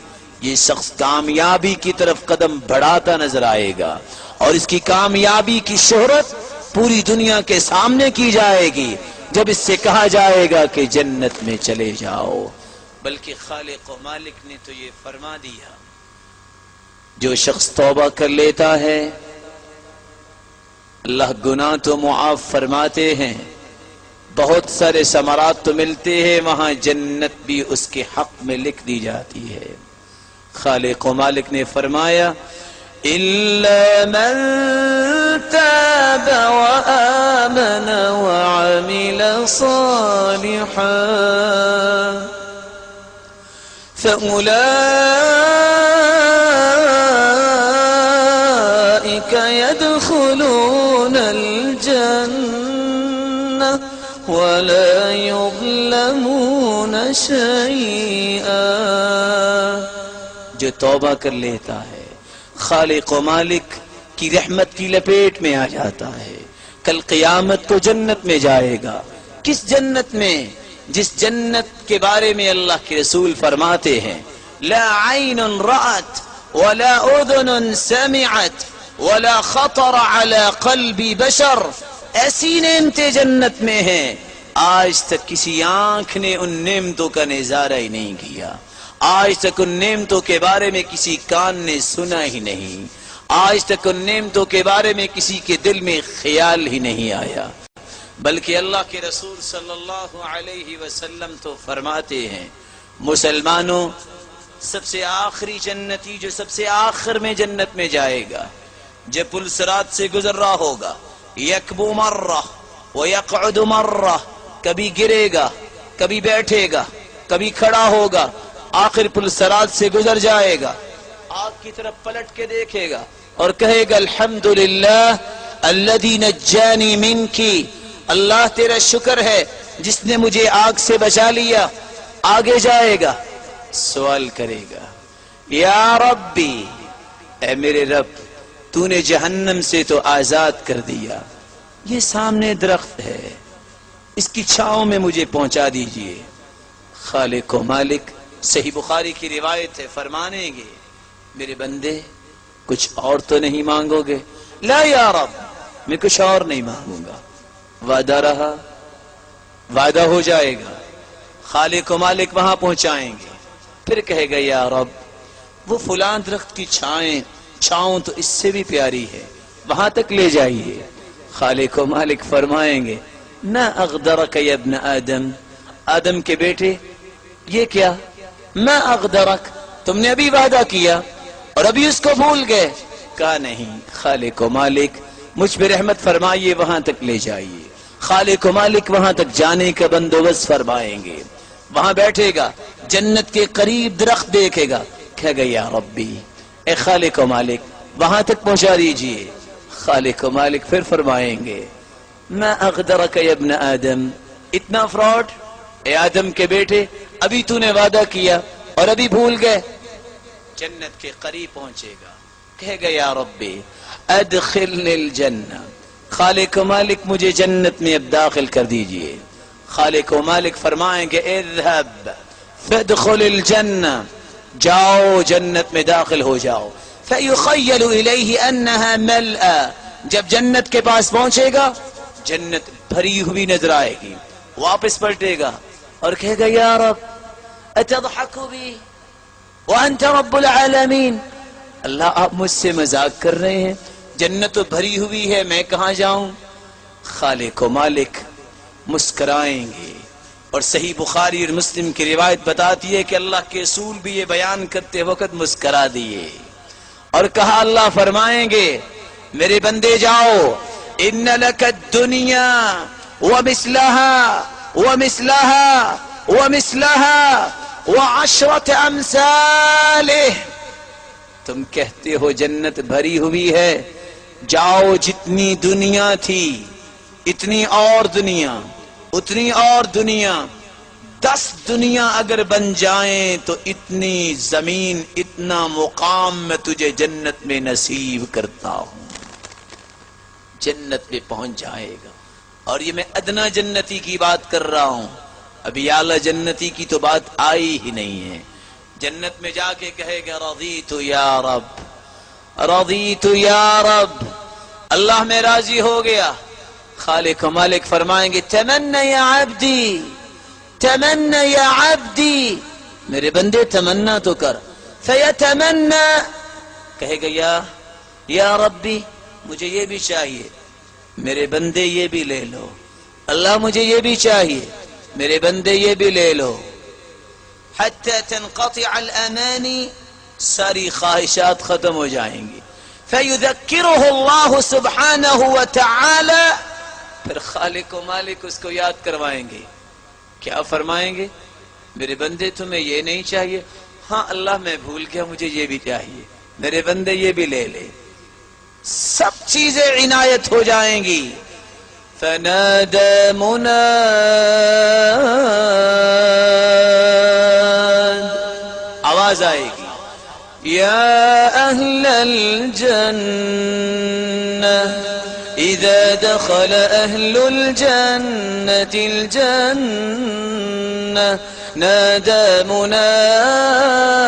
یہ شخص کامیابی کی طرف قدم بڑھاتا نظر آئے گا، اور اس کی کامیابی کی شہرت پوری دنیا کے سامنے کی جائے گی جب اس سے کہا جائے گا کہ جنت میں چلے جاؤ۔ بلکہ خالق و مالک نے تو یہ فرما دیا، جو شخص توبہ کر لیتا ہے اللہ گناہ تو معاف فرماتے ہیں، بہت سارے ثمرات تو ملتے ہیں، وہاں جنت بھی اس کے حق میں لکھ دی جاتی ہے۔ خالق و مالک نے فرمایا إِلَّا مَن تَابَ وَآمَنَ وَعَمِلَ صَالِحًا فَأُولَٰئِكَ يَدْخُلُونَ الْجَنَّةَ وَلَا يُظْلَمُونَ شَيْئًا۔ جو توبہ کر لیتا ہے خالق و مالک کی رحمت کی لپیٹ میں آ جاتا ہے، کل قیامت کو جنت میں جائے گا۔ کس جنت میں؟ جس جنت کے بارے میں اللہ کے رسول فرماتے ہیں لا عین رأت ولا اذن سمعت ولا خطر على قلب بشر، ایسی نعمتیں جنت میں ہیں آج تک کسی آنکھ نے ان نعمتوں کا نظارہ ہی نہیں کیا، آج تک ان نعمتوں کے بارے میں کسی کان نے سنا ہی نہیں، آج تک ان نعمتوں کے بارے میں کسی کے دل میں خیال ہی نہیں آیا۔ بلکہ اللہ کے رسول صلی اللہ علیہ وسلم تو فرماتے ہیں مسلمانوں، سب سے آخری جنتی جو سب سے آخر میں جنت میں جائے گا، جب پل صراط سے گزر رہا ہوگا، یکبو مرہ ویقعد مرہ، کبھی گرے گا، کبھی بیٹھے گا، کبھی کھڑا ہوگا، آخر پل صراط سے گزر جائے گا، آگ کی طرف پلٹ کے دیکھے گا اور کہے گا الحمدللہ الذی نجانی منکی، اللہ تیرا شکر ہے جس نے مجھے آگ سے بچا لیا۔ آگے جائے گا، سوال کرے گا یا ربی، اے میرے رب تو نے جہنم سے تو آزاد کر دیا، یہ سامنے درخت ہے، اس کی چھاؤں میں مجھے پہنچا دیجئے۔ خالق و مالک، صحیح بخاری کی روایت ہے، فرمانے گے میرے بندے کچھ اور تو نہیں مانگو گے؟ لا یا رب، میں کچھ اور نہیں مانگوں گا۔ وعدہ رہا، وعدہ ہو جائے گا۔ خالق و مالک وہاں پہنچائیں گے. پھر کہے گا یا رب وہ فلاں درخت کی چھاؤں تو اس سے بھی پیاری ہے، وہاں تک لے جائیے. خالق و مالک فرمائیں گے ما اغدرک یا ابن آدم، آدم کے بیٹے یہ کیا؟ ما اغدرک، تم نے ابھی وعدہ کیا اور ابھی اس کو بھول گئے. کہا نہیں، خالق و مالک مجھ پہ رحمت فرمائیے، وہاں تک لے جائیے. خالق و مالک وہاں تک جانے کا بندوبست فرمائیں گے. وہاں بیٹھے گا، جنت کے قریب درخت دیکھے گا، کہے گا یا ربی اے خالق و مالک وہاں تک پہنچا دیجئے. خالق و مالک پھر فرمائیں گے ما اغدرک یا ابن آدم، اتنا فراڈ اے آدم کے بیٹے، ابھی تو نے وعدہ کیا اور ابھی بھول گئے. جنت کے قریب پہنچے گا، کہے گا یا ربی ادخلنی الجنہ، خالق و مالک مجھے جنت میں اب داخل کر دیجئے. خالق و مالک فرمائیں گے اذهب فادخل الجنہ، جاؤ جنت میں داخل ہو جاؤ. فیخیل الیہ انہا ملأ، جب جنت کے پاس پہنچے گا جنت بھری ہوئی نظر آئے گی. واپس پلٹے گا اور کہے گا یا رب اتضحک بی وانت رب العالمین، اللہ آپ مجھ سے مذاق کر رہے ہیں، جنت تو بھری ہوئی ہے، میں کہاں جاؤں؟ خالق و مالک مسکرائیں گے. اور صحیح بخاری اور مسلم کی روایت بتاتی ہے کہ اللہ کے رسول بھی یہ بیان کرتے وقت مسکرا دیے اور کہا، اللہ فرمائیں گے میرے بندے جاؤ، ان لک الدنیا ومثلها ومثلها ومثلها وعشرة امثاله، تم کہتے ہو جنت بھری ہوئی ہے، جاؤ جتنی دنیا تھی اتنی اور دنیا، اتنی اور دنیا، 10 دنیا اگر بن جائیں تو اتنی زمین، اتنا مقام میں تجھے جنت میں نصیب کرتا ہوں. جنت میں پہنچ جائے گا. اور یہ میں ادنا جنتی کی بات کر رہا ہوں، ابھی اعلی جنتی کی تو بات آئی ہی نہیں ہے. جنت میں جا کے کہے گا رضیت یا رب، رضیت یا رب، اللہ میں راضی ہو گیا. خالق و مالک فرمائیں گے تمنا یا عبدی، تمنا یا عبدی، میرے بندے تمنا تو کر. فیتمنا، کہے گا یا ربی مجھے یہ بھی چاہیے، میرے بندے یہ بھی لے لو. اللہ مجھے یہ بھی چاہیے، میرے بندے یہ بھی لے لو. حتی تنقطع الامانی، ساری خواہشات ختم ہو جائیں گی. فیذکرہ اللہ سبحانہ وتعالی، پھر خالق و مالک اس کو یاد کروائیں گے. کیا فرمائیں گے؟ میرے بندے تمہیں یہ نہیں چاہیے؟ ہاں اللہ میں بھول گیا، مجھے یہ بھی چاہیے، میرے بندے یہ بھی لے لے. سب چیزیں عنایت ہو جائیں گی. فنادى مناد، آواز آئے گی یا اہل الجنہ اذا دخل اہل الجنة الجنة نادى مناد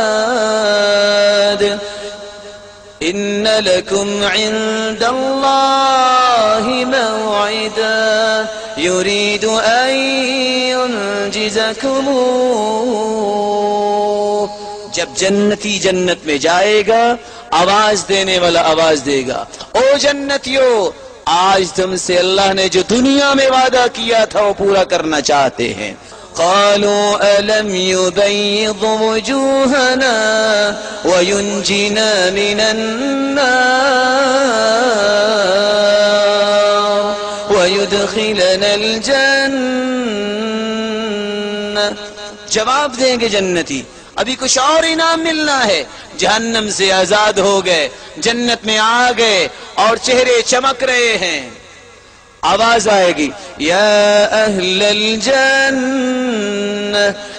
إن لكم عند الله موعدا يريد أن ينجزكموه. جب جنتی جنت میں جائے گا آواز دینے والا آواز دے گا، او جنتیو آج تم سے اللہ نے جو دنیا میں وعدہ کیا تھا وہ پورا کرنا چاہتے ہیں. قالوا ألم يبيض وجوهنا وينجنا من النار ويدخلنا الجنة. جواب دیں گے جنتی ابھی کچھ اور انعام ملنا ہے. جہنم سے آزاد ہو گئے، جنت میں آ گئے اور چہرے چمک رہے ہیں. آواز آئے گی یا اہل الجنہ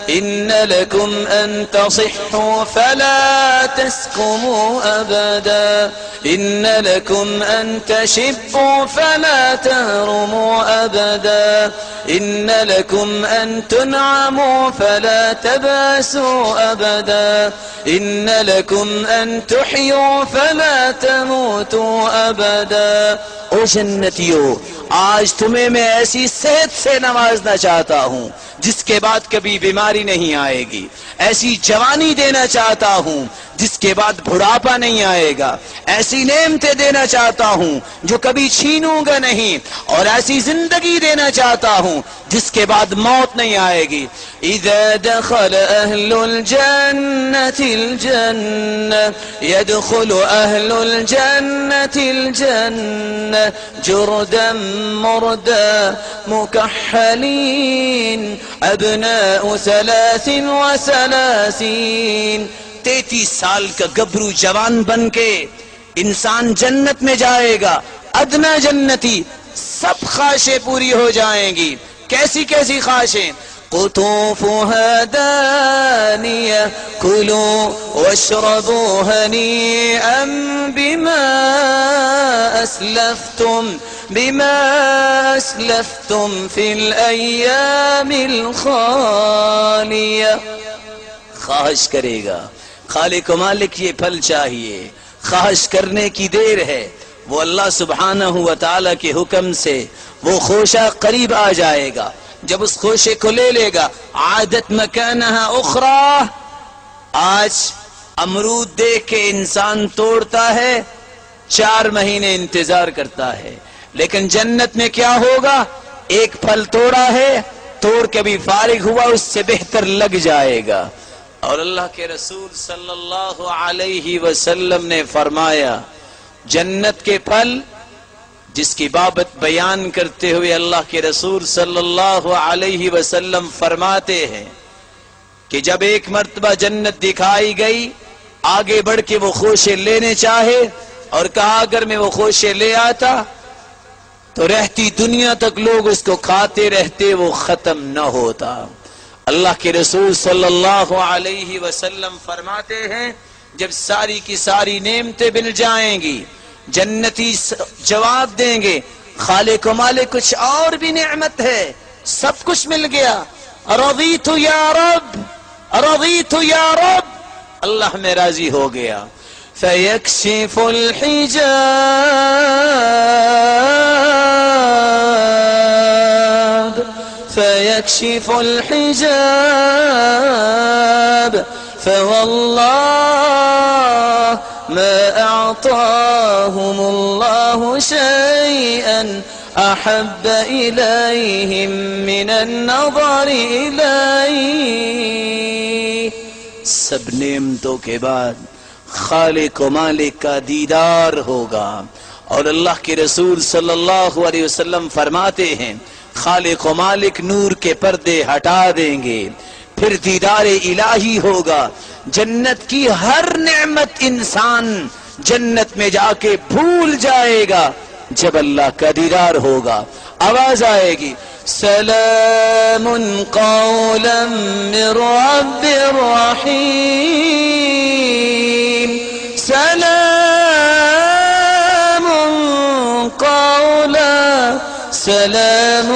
إن لكم أن تصحوا فلا تسقموا أبدا إن لكم أن تشبوا فلا تهرموا أبدا إن لكم أن تنعموا فلا تباسوا أبدا إن لكم أن تحيوا فلا تموتوا أبدا. او جنتیو، آج تمہیں میں ایسی صحت سے نوازنا چاہتا ہوں جس کے بعد کبھی بیماری نہیں آئے گی، ایسی جوانی دینا چاہتا ہوں جس کے بعد بڑھاپا نہیں آئے گا، ایسی نعمتیں دینا چاہتا ہوں جو کبھی چھینوں گا نہیں، اور ایسی زندگی دینا چاہتا ہوں جس کے بعد موت نہیں آئے گی. اذا دخل اہل الجنة الجنة يدخل اہل الجنة الجنة جردا مردا مكحلين ابناء 33. 33 سال کا گبرو جوان بن کے انسان جنت میں جائے گا. ادنا جنتی سب خواہشیں پوری ہو جائیں گی. کیسی کیسی خواہشیں؟ قطوفها دانية كلوا واشربوا هنيئا بما أسلفتم في الأيام الخالية. خواہش کرے گا، خالق و مالک یہ پھل چاہیے، خواہش کرنے کی دیر ہے. وہ اللہ سبحانہ و تعالی کے حکم سے وہ خوشہ قریب آ جائے گا. جب اس خوشے کو لے لے گا عادت مکانہا اخرى. آج امرود دیکھ کے انسان توڑتا ہے، 4 مہینے انتظار کرتا ہے، لیکن جنت میں کیا ہوگا؟ ایک پھل توڑا ہے، توڑ کے بھی فارغ ہوا اس سے بہتر لگ جائے گا. اور اللہ کے رسول صلی اللہ علیہ وسلم نے فرمایا جنت کے پھل جس کی بابت بیان کرتے ہوئے اللہ کے رسول صلی اللہ علیہ وسلم فرماتے ہیں کہ جب ایک مرتبہ جنت دکھائی گئی، آگے بڑھ کے وہ خوشے لینے چاہے اور کہا اگر میں وہ خوشے لے آتا تو رہتی دنیا تک لوگ اس کو کھاتے رہتے، وہ ختم نہ ہوتا. اللہ کے رسول صلی اللہ علیہ وسلم فرماتے ہیں جب ساری کی ساری نعمتیں مل جائیں گی، جنتی جواب دیں گے خالق و مالک کچھ اور بھی نعمت ہے، سب کچھ مل گیا. رضیت یا رب، رضیت یا رب، اللہ میں راضی ہو گیا. فیکشف الحجاب فيكشف الحجاب فوالله ما أعطاهم الله شيئا أحب إليهم من النظر إليه. سب نعمتوں کے بعد خالق و مالک کا دیدار ہوگا. اور اللہ کے رسول صلی اللہ علیہ وسلم فرماتے ہیں خالق و مالک نور کے پردے ہٹا دیں گے، پھر دیدار الہی ہوگا. جنت کی ہر نعمت انسان جنت میں جا کے بھول جائے گا. جب اللہ کا دیدار ہوگا آواز آئے گی سلام قولا من رب رحیم، سلام قولا سلام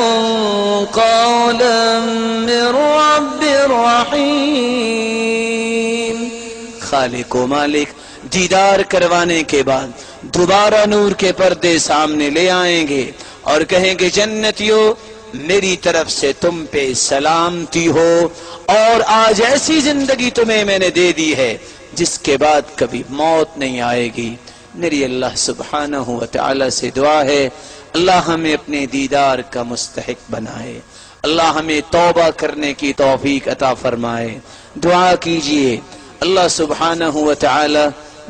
قولا من رب رحیم. خالق و مالک دیدار کروانے کے بعد دوبارہ نور کے پردے سامنے لے آئیں گے اور کہیں گے جنتیو میری طرف سے تم پہ سلامتی ہو، اور آج ایسی زندگی تمہیں میں نے دے دی ہے جس کے بعد کبھی موت نہیں آئے گی. میری اللہ سبحانہ و تعالی سے دعا ہے اللہ ہمیں اپنے دیدار کا مستحق بنائے، اللہ ہمیں توبہ کرنے کی توفیق عطا فرمائے. دعا کیجئے اللہ سبحانہ و تعالی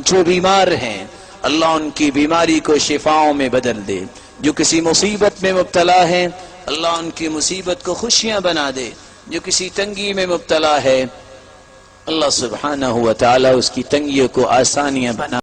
جو بیمار ہیں اللہ ان کی بیماری کو شفاؤں میں بدل دے، جو کسی مصیبت میں مبتلا ہیں اللہ ان کی مصیبت کو خوشیاں بنا دے، جو کسی تنگی میں مبتلا ہے اللہ سبحانہ و تعالی اس کی تنگیوں کو آسانیاں بنا